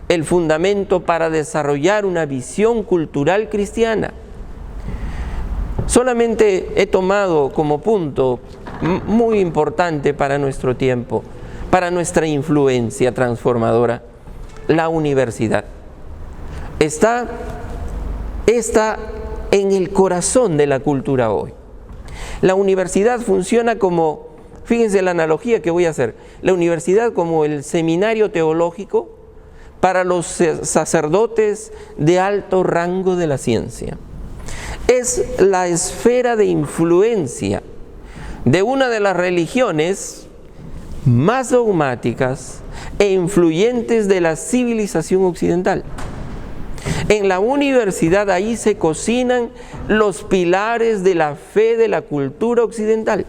el fundamento para desarrollar una visión cultural cristiana. Solamente he tomado como punto muy importante para nuestro tiempo, para nuestra influencia transformadora, la universidad. Está en el corazón de la cultura hoy. La universidad funciona como, fíjense la analogía que voy a hacer, la universidad como el seminario teológico para los sacerdotes de alto rango de la ciencia. Es la esfera de influencia de una de las religiones más dogmáticas e influyentes de la civilización occidental. En la universidad ahí se cocinan los pilares de la fe de la cultura occidental.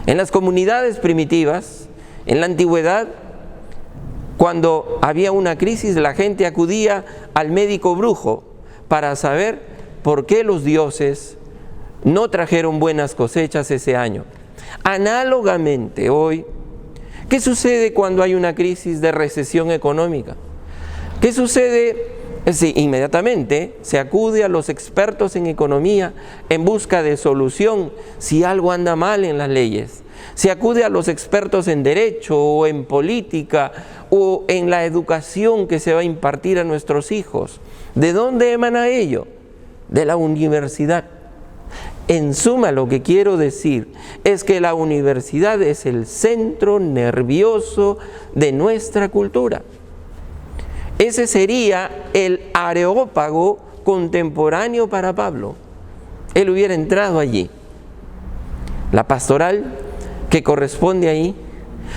En las comunidades primitivas, en la antigüedad, cuando había una crisis, la gente acudía al médico brujo para saber por qué los dioses no trajeron buenas cosechas ese año. Análogamente hoy, ¿qué sucede cuando hay una crisis de recesión económica? ¿Qué sucede? Sí, inmediatamente se acude a los expertos en economía en busca de solución si algo anda mal en las leyes. Se acude a los expertos en derecho o en política o en la educación que se va a impartir a nuestros hijos. ¿De dónde emana ello? De la universidad. En suma, lo que quiero decir es que la universidad es el centro nervioso de nuestra cultura. Ese sería el areópago contemporáneo para Pablo. Él hubiera entrado allí. La pastoral que corresponde ahí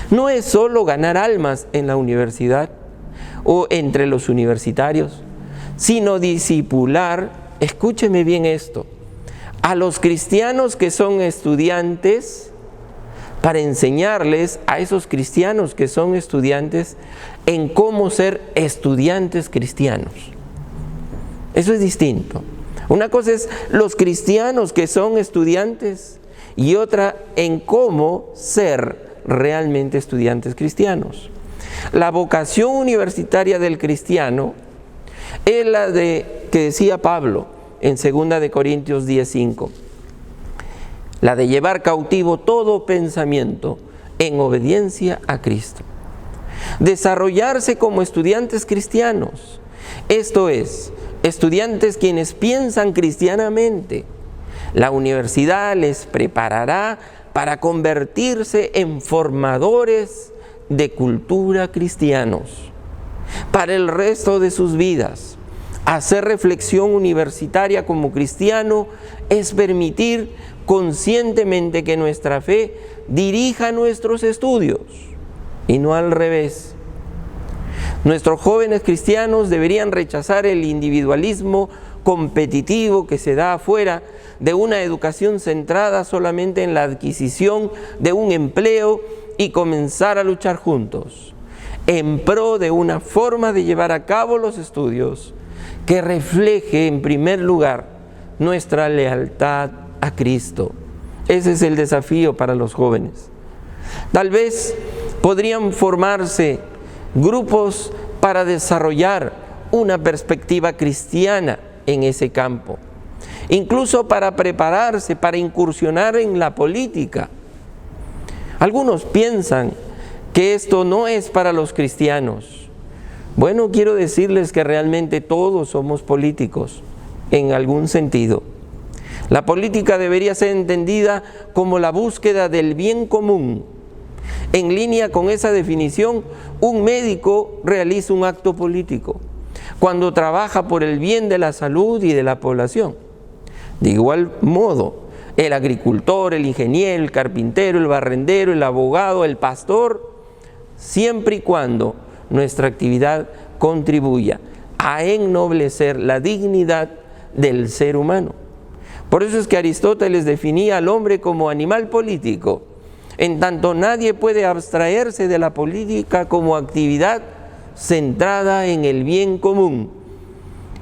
no es solo ganar almas en la universidad o entre los universitarios, sino discipular, escúcheme bien esto, a los cristianos que son estudiantes, para enseñarles a esos cristianos que son estudiantes en cómo ser estudiantes cristianos. Eso es distinto. Una cosa es los cristianos que son estudiantes y otra en cómo ser realmente estudiantes cristianos. La vocación universitaria del cristiano es la que decía Pablo en 2 de Corintios 10:5. La de llevar cautivo todo pensamiento en obediencia a Cristo. Desarrollarse como estudiantes cristianos, esto es, estudiantes quienes piensan cristianamente. La universidad les preparará para convertirse en formadores de cultura cristianos para el resto de sus vidas. Hacer reflexión universitaria como cristiano es permitir conscientemente que nuestra fe dirija nuestros estudios y no al revés. Nuestros jóvenes cristianos deberían rechazar el individualismo competitivo que se da afuera de una educación centrada solamente en la adquisición de un empleo y comenzar a luchar juntos en pro de una forma de llevar a cabo los estudios que refleje en primer lugar nuestra lealtad a Cristo. Ese es el desafío para los jóvenes. Tal vez podrían formarse grupos para desarrollar una perspectiva cristiana en ese campo, incluso para prepararse, para incursionar en la política. Algunos piensan que esto no es para los cristianos. Bueno, quiero decirles que realmente todos somos políticos, en algún sentido. La política debería ser entendida como la búsqueda del bien común. En línea con esa definición, un médico realiza un acto político cuando trabaja por el bien de la salud y de la población. De igual modo, el agricultor, el ingeniero, el carpintero, el barrendero, el abogado, el pastor, siempre y cuando nuestra actividad contribuya a ennoblecer la dignidad del ser humano. Por eso es que Aristóteles definía al hombre como animal político, en tanto nadie puede abstraerse de la política como actividad centrada en el bien común.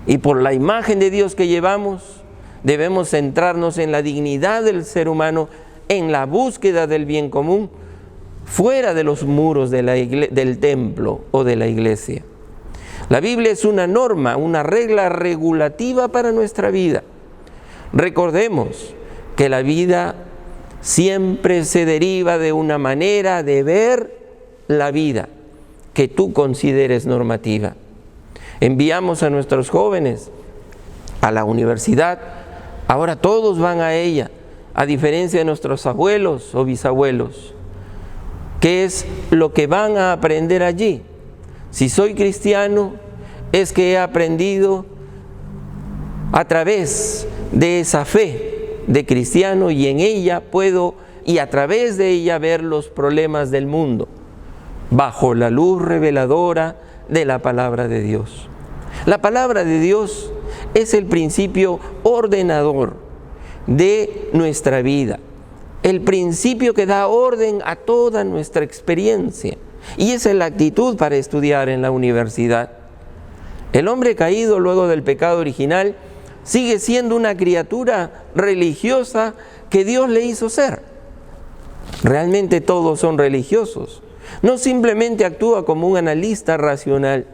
Y por la imagen de Dios que llevamos, debemos centrarnos en la dignidad del ser humano, en la búsqueda del bien común, fuera de los muros del templo o de la iglesia. La Biblia es una norma, una regla regulativa para nuestra vida. Recordemos que la vida siempre se deriva de una manera de ver la vida que tú consideres normativa. Enviamos a nuestros jóvenes a la universidad, ahora todos van a ella, a diferencia de nuestros abuelos o bisabuelos. ¿Qué es lo que van a aprender allí? Si soy cristiano, es que he aprendido a través de esa fe de cristiano y en ella puedo y a través de ella ver los problemas del mundo bajo la luz reveladora de la palabra de Dios. La palabra de Dios es el principio ordenador de nuestra vida, el principio que da orden a toda nuestra experiencia, y esa es la actitud para estudiar en la universidad. El hombre caído luego del pecado original sigue siendo una criatura religiosa que Dios le hizo ser. Realmente todos son religiosos. No simplemente actúa como un analista racional.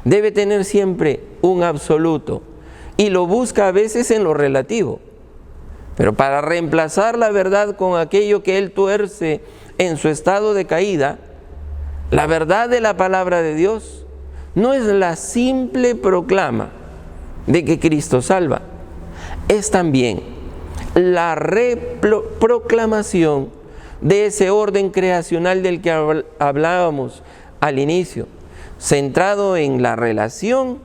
Debe tener siempre un absoluto y lo busca a veces en lo relativo. Pero para reemplazar la verdad con aquello que él tuerce en su estado de caída, la verdad de la palabra de Dios no es la simple proclama de que Cristo salva, es también la proclamación de ese orden creacional del que hablábamos al inicio, centrado en la relación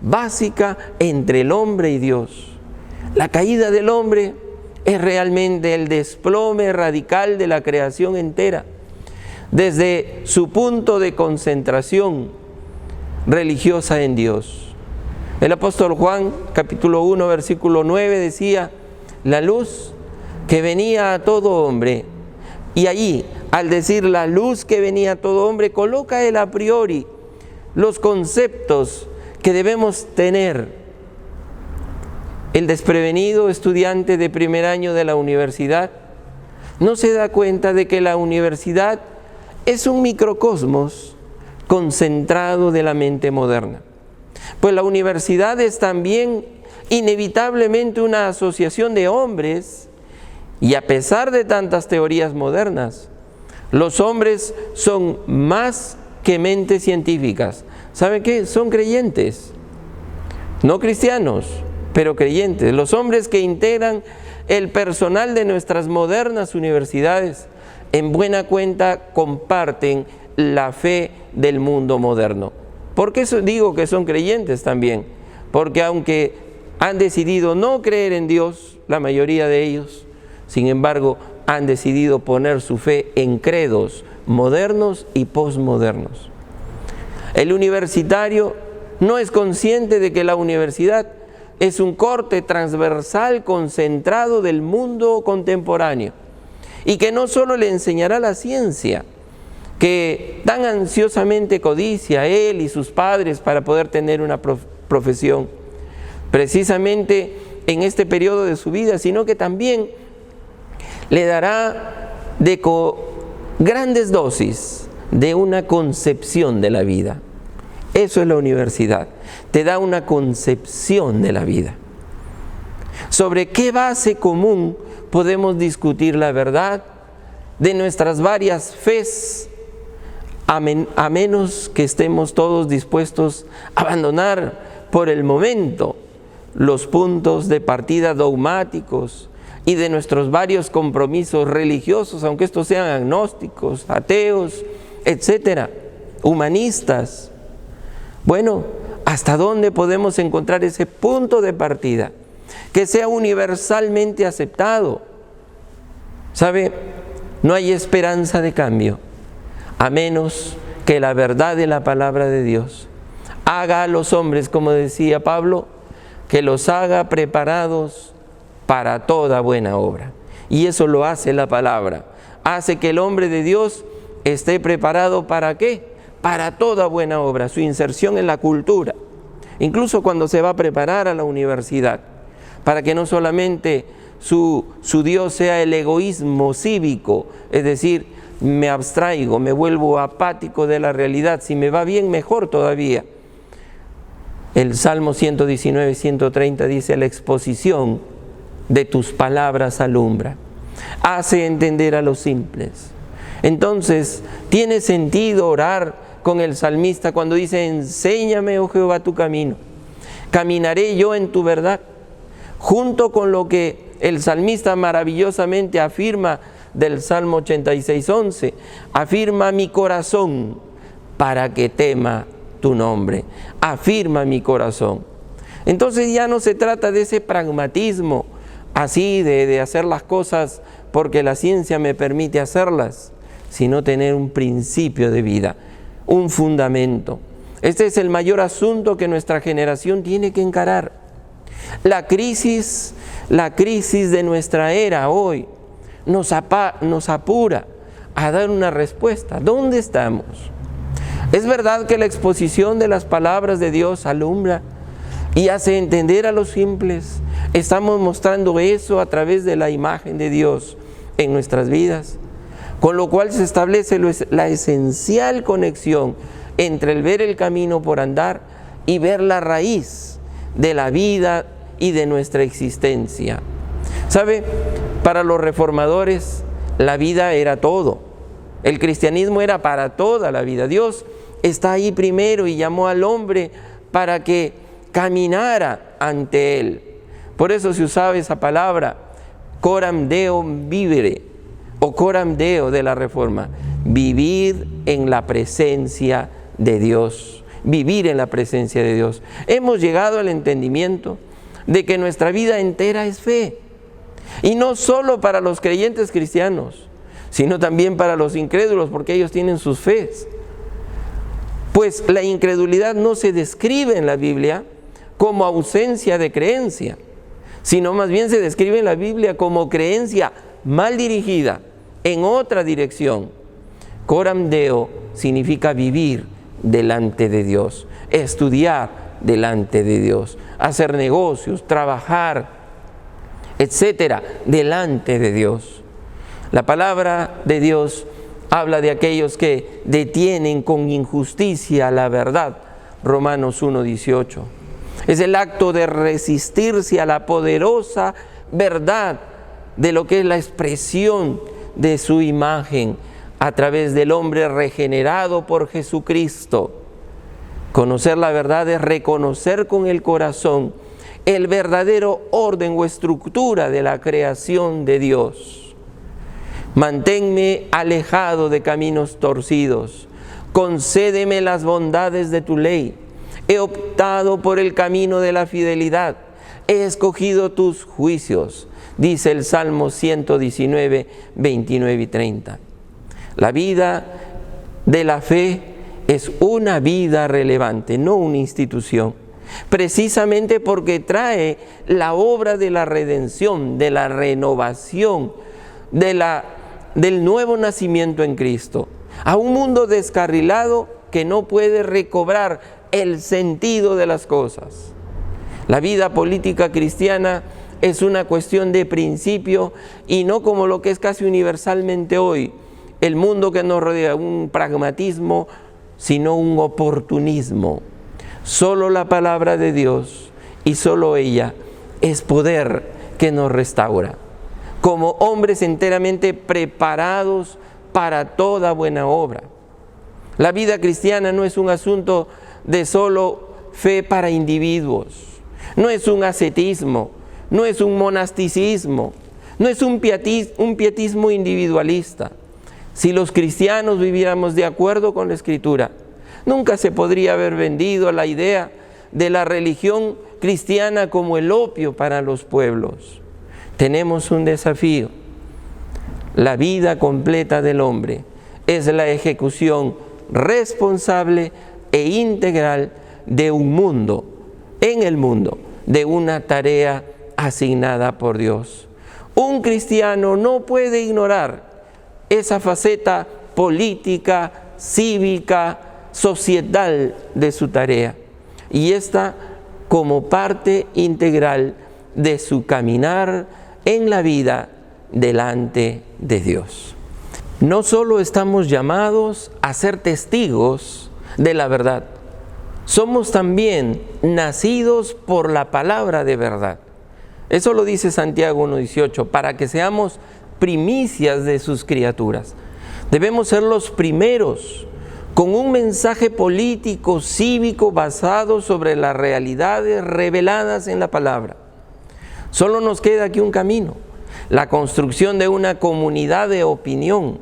básica entre el hombre y Dios. La caída del hombre es realmente el desplome radical de la creación entera, desde su punto de concentración religiosa en Dios. El apóstol Juan, capítulo 1, versículo 9, decía, la luz que venía a todo hombre. Y allí, al decir la luz que venía a todo hombre, coloca él a priori los conceptos que debemos tener. El desprevenido estudiante de primer año de la universidad no se da cuenta de que la universidad es un microcosmos concentrado de la mente moderna. Pues la universidad es también inevitablemente una asociación de hombres, y a pesar de tantas teorías modernas, los hombres son más que mentes científicas. ¿Saben qué? Son creyentes, no cristianos, pero creyentes. Los hombres que integran el personal de nuestras modernas universidades, en buena cuenta comparten la fe del mundo moderno. ¿Por qué digo que son creyentes también? Porque aunque han decidido no creer en Dios, la mayoría de ellos, sin embargo, han decidido poner su fe en credos modernos y posmodernos. El universitario no es consciente de que la universidad es un corte transversal concentrado del mundo contemporáneo y que no solo le enseñará la ciencia, que tan ansiosamente codicia él y sus padres para poder tener una profesión, precisamente en este periodo de su vida, sino que también le dará grandes dosis de una concepción de la vida. Eso es la universidad, te da una concepción de la vida. ¿Sobre qué base común podemos discutir la verdad de nuestras varias fes, a menos que estemos todos dispuestos a abandonar por el momento los puntos de partida dogmáticos y de nuestros varios compromisos religiosos, aunque estos sean agnósticos, ateos, etcétera, humanistas? Bueno, ¿hasta dónde podemos encontrar ese punto de partida que sea universalmente aceptado? ¿Sabe? No hay esperanza de cambio, a menos que la verdad de la palabra de Dios haga a los hombres, como decía Pablo, que los haga preparados para toda buena obra. Y eso lo hace la palabra. Hace que el hombre de Dios esté preparado ¿para qué? Para toda buena obra, su inserción en la cultura. Incluso cuando se va a preparar a la universidad, para que no solamente su Dios sea el egoísmo cívico, es decir, me abstraigo, me vuelvo apático de la realidad. Si me va bien, mejor todavía. El Salmo 119, 130 dice, la exposición de tus palabras alumbra, hace entender a los simples. Entonces, tiene sentido orar con el salmista cuando dice, enséñame, oh Jehová, tu camino, caminaré yo en tu verdad, junto con lo que el salmista maravillosamente afirma del Salmo 86, 11, afirma mi corazón para que tema tu nombre, afirma mi corazón. Entonces ya no se trata de ese pragmatismo así de hacer las cosas porque la ciencia me permite hacerlas, sino tener un principio de vida, un fundamento. Este es el mayor asunto que nuestra generación tiene que encarar. La crisis de nuestra era hoy nos apura a dar una respuesta. ¿Dónde estamos? Es verdad que la exposición de las palabras de Dios alumbra y hace entender a los simples. Estamos mostrando eso a través de la imagen de Dios en nuestras vidas, con lo cual se establece la esencial conexión entre el ver el camino por andar y ver la raíz de la vida y de nuestra existencia. ¿Sabe? Para los reformadores la vida era todo. El cristianismo era para toda la vida. Dios está ahí primero y llamó al hombre para que caminara ante Él. Por eso se usaba esa palabra, coram deo vivere, o coram deo de la Reforma, vivir en la presencia de Dios, vivir en la presencia de Dios. Hemos llegado al entendimiento de que nuestra vida entera es fe, y no solo para los creyentes cristianos, sino también para los incrédulos, porque ellos tienen sus fes. Pues la incredulidad no se describe en la Biblia como ausencia de creencia, sino más bien se describe en la Biblia como creencia mal dirigida en otra dirección. Coram Deo significa vivir delante de Dios, estudiar delante de Dios, hacer negocios, trabajar, etcétera, delante de Dios. La palabra de Dios habla de aquellos que detienen con injusticia la verdad. Romanos 1:18. Es el acto de resistirse a la poderosa verdad de lo que es la expresión de su imagen a través del hombre regenerado por Jesucristo. Conocer la verdad es reconocer con el corazón el verdadero orden o estructura de la creación de Dios. Manténme alejado de caminos torcidos. Concédeme las bondades de tu ley. He optado por el camino de la fidelidad. He escogido tus juicios, dice el Salmo 119, 29 y 30. La vida de la fe es una vida relevante, no una institución, precisamente porque trae la obra de la redención, de la renovación, del nuevo nacimiento en Cristo, a un mundo descarrilado que no puede recobrar el sentido de las cosas. La vida política cristiana es una cuestión de principio y no como lo que es casi universalmente hoy, el mundo que nos rodea, un pragmatismo, sino un oportunismo. Solo la palabra de Dios y solo ella es poder que nos restaura, como hombres enteramente preparados para toda buena obra. La vida cristiana no es un asunto de solo fe para individuos, no es un ascetismo, no es un monasticismo, no es un pietismo individualista. Si los cristianos viviéramos de acuerdo con la Escritura, nunca se podría haber vendido la idea de la religión cristiana como el opio para los pueblos. Tenemos un desafío. La vida completa del hombre es la ejecución responsable e integral de un mundo, en el mundo, de una tarea asignada por Dios. Un cristiano no puede ignorar esa faceta política, cívica, societal de su tarea, y esta como parte integral de su caminar en la vida delante de Dios. No solo estamos llamados a ser testigos de la verdad, somos también nacidos por la palabra de verdad. Eso lo dice Santiago 1:18, para que seamos primicias de sus criaturas. Debemos ser los primeros con un mensaje político, cívico, basado sobre las realidades reveladas en la palabra. Solo nos queda aquí un camino: la construcción de una comunidad de opinión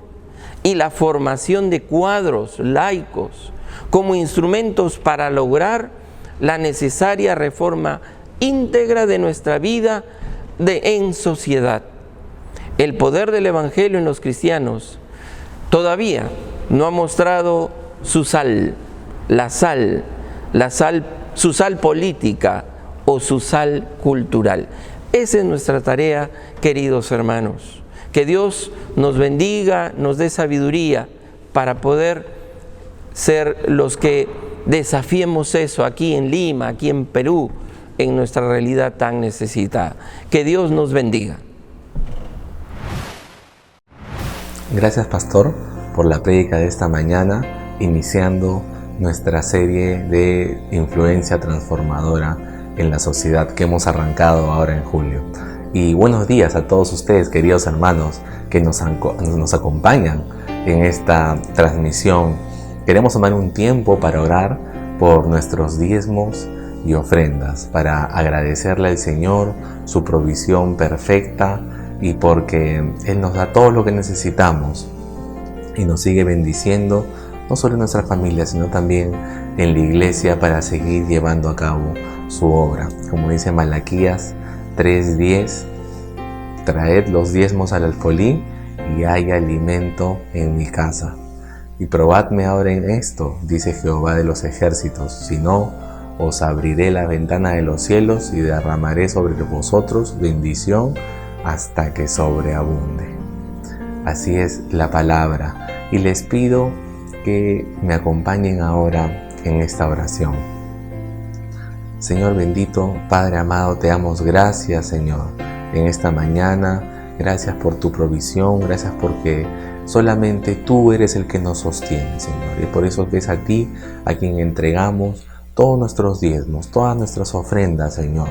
y la formación de cuadros laicos como instrumentos para lograr la necesaria reforma íntegra de nuestra vida en sociedad. El poder del Evangelio en los cristianos todavía no ha mostrado su sal, su sal política o su sal cultural. Esa es nuestra tarea, queridos hermanos. Que Dios nos bendiga, nos dé sabiduría para poder ser los que desafiemos eso aquí en Lima, aquí en Perú, en nuestra realidad tan necesitada. Que Dios nos bendiga. Gracias, pastor, por la prédica de esta mañana, iniciando nuestra serie de influencia transformadora en la sociedad que hemos arrancado ahora en julio. Y buenos días a todos ustedes, queridos hermanos, que nos acompañan en esta transmisión. Queremos tomar un tiempo para orar por nuestros diezmos y ofrendas, para agradecerle al Señor su provisión perfecta y porque Él nos da todo lo que necesitamos y nos sigue bendiciendo, no solo en nuestra familia, sino también en la iglesia, para seguir llevando a cabo su obra. Como dice Malaquías 3:10, traed los diezmos al alfolí y hay alimento en mi casa. Y probadme ahora en esto, dice Jehová de los ejércitos, si no os abriré la ventana de los cielos y derramaré sobre vosotros bendición hasta que sobreabunde. Así es la palabra, y les pido que me acompañen ahora en esta oración. Señor bendito, Padre amado, te damos gracias, Señor, en esta mañana. Gracias por tu provisión, gracias porque solamente tú eres el que nos sostiene, Señor. Y por eso es a ti a quien entregamos todos nuestros diezmos, todas nuestras ofrendas, Señor,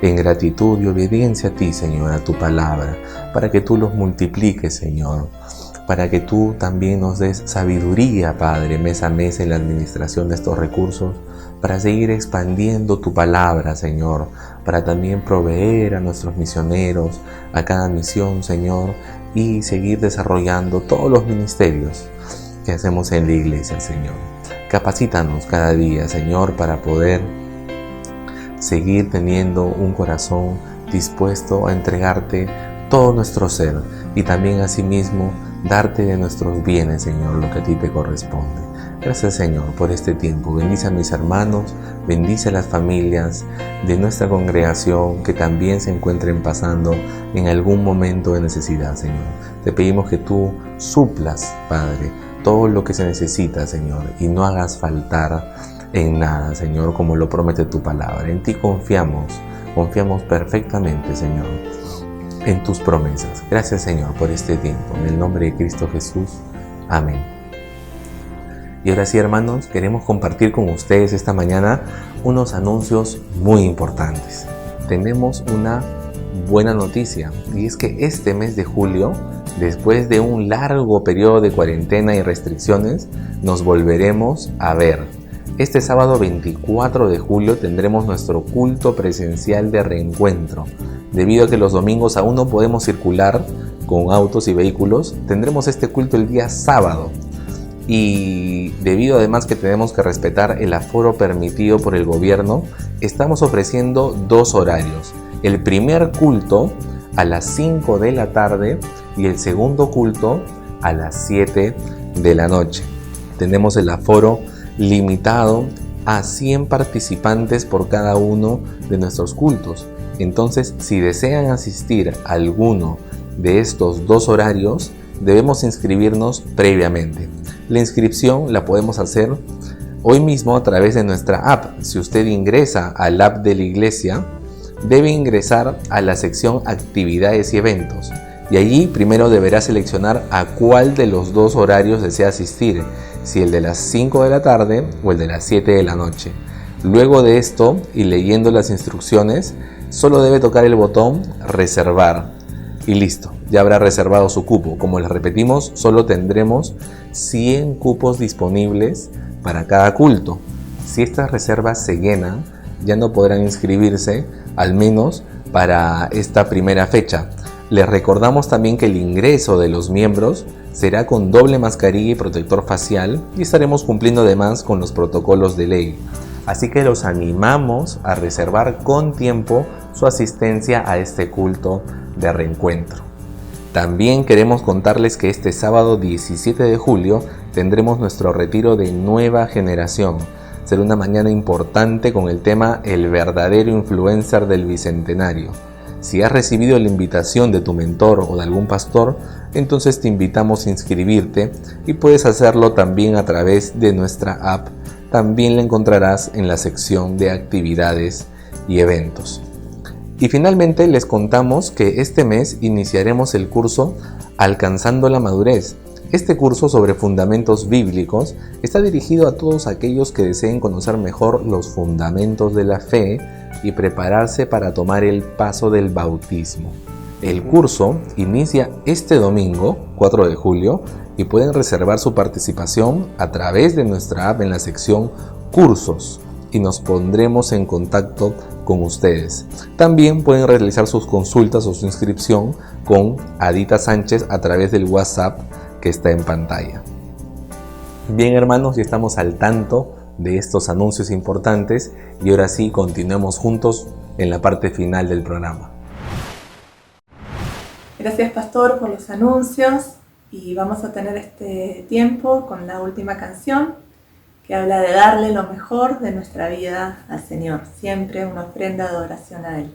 en gratitud y obediencia a ti, Señor, a tu palabra, para que tú los multipliques, Señor, para que tú también nos des sabiduría, Padre, mes a mes en la administración de estos recursos, para seguir expandiendo tu palabra, Señor, para también proveer a nuestros misioneros, a cada misión, Señor, y seguir desarrollando todos los ministerios que hacemos en la iglesia, Señor. Capacítanos cada día, Señor, para poder seguir teniendo un corazón dispuesto a entregarte todo nuestro ser y también asimismo darte de nuestros bienes, Señor, lo que a ti te corresponde. Gracias, Señor, por este tiempo. Bendice a mis hermanos, bendice a las familias de nuestra congregación que también se encuentren pasando en algún momento de necesidad, Señor. Te pedimos que tú suplas, Padre, todo lo que se necesita, Señor, y no hagas faltar en nada, Señor, como lo promete tu palabra. En ti confiamos perfectamente, Señor, en tus promesas. Gracias, Señor, por este tiempo. En el nombre de Cristo Jesús. Amén. Y ahora sí, hermanos, queremos compartir con ustedes esta mañana unos anuncios muy importantes. Tenemos una buena noticia, y es que este mes de julio, después de un largo periodo de cuarentena y restricciones, nos volveremos a ver. Este sábado 24 de julio tendremos nuestro culto presencial de reencuentro. Debido a que los domingos aún no podemos circular con autos y vehículos, tendremos este culto el día sábado. Y debido además que tenemos que respetar el aforo permitido por el gobierno, estamos ofreciendo 2 horarios. El primer culto a las 5 de la tarde y el segundo culto a las 7 de la noche. Tenemos el aforo limitado a 100 participantes por cada uno de nuestros cultos. Entonces, si desean asistir a alguno de estos 2 horarios, debemos inscribirnos previamente. La inscripción la podemos hacer hoy mismo a través de nuestra app. Si usted ingresa al app de la iglesia, debe ingresar a la sección Actividades y Eventos. Y allí primero deberá seleccionar a cuál de los 2 horarios desea asistir, si el de las 5 de la tarde o el de las 7 de la noche. Luego de esto, y leyendo las instrucciones, solo debe tocar el botón Reservar. Y listo, ya habrá reservado su cupo. Como les repetimos, solo tendremos 100 cupos disponibles para cada culto. Si estas reservas se llenan, ya no podrán inscribirse, al menos para esta primera fecha. Les recordamos también que el ingreso de los miembros será con doble mascarilla y protector facial, y estaremos cumpliendo además con los protocolos de ley. Así que los animamos a reservar con tiempo su asistencia a este culto de reencuentro. También queremos contarles que este sábado 17 de julio tendremos nuestro retiro de nueva generación. Será una mañana importante con el tema El verdadero influencer del Bicentenario. Si has recibido la invitación de tu mentor o de algún pastor, entonces te invitamos a inscribirte, y puedes hacerlo también a través de nuestra app. También la encontrarás en la sección de actividades y eventos. Y finalmente les contamos que este mes iniciaremos el curso Alcanzando la Madurez. Este curso sobre fundamentos bíblicos está dirigido a todos aquellos que deseen conocer mejor los fundamentos de la fe y prepararse para tomar el paso del bautismo. El curso inicia este domingo, 4 de julio, y pueden reservar su participación a través de nuestra app en la sección Cursos, y nos pondremos en contacto con ustedes. También pueden realizar sus consultas o su inscripción con Adita Sánchez a través del WhatsApp que está en pantalla. Bien, hermanos, ya estamos al tanto de estos anuncios importantes, y ahora sí continuemos juntos en la parte final del programa. Gracias, Pastor, por los anuncios, y vamos a tener este tiempo con la última canción, que habla de darle lo mejor de nuestra vida al Señor, siempre una ofrenda de adoración a Él.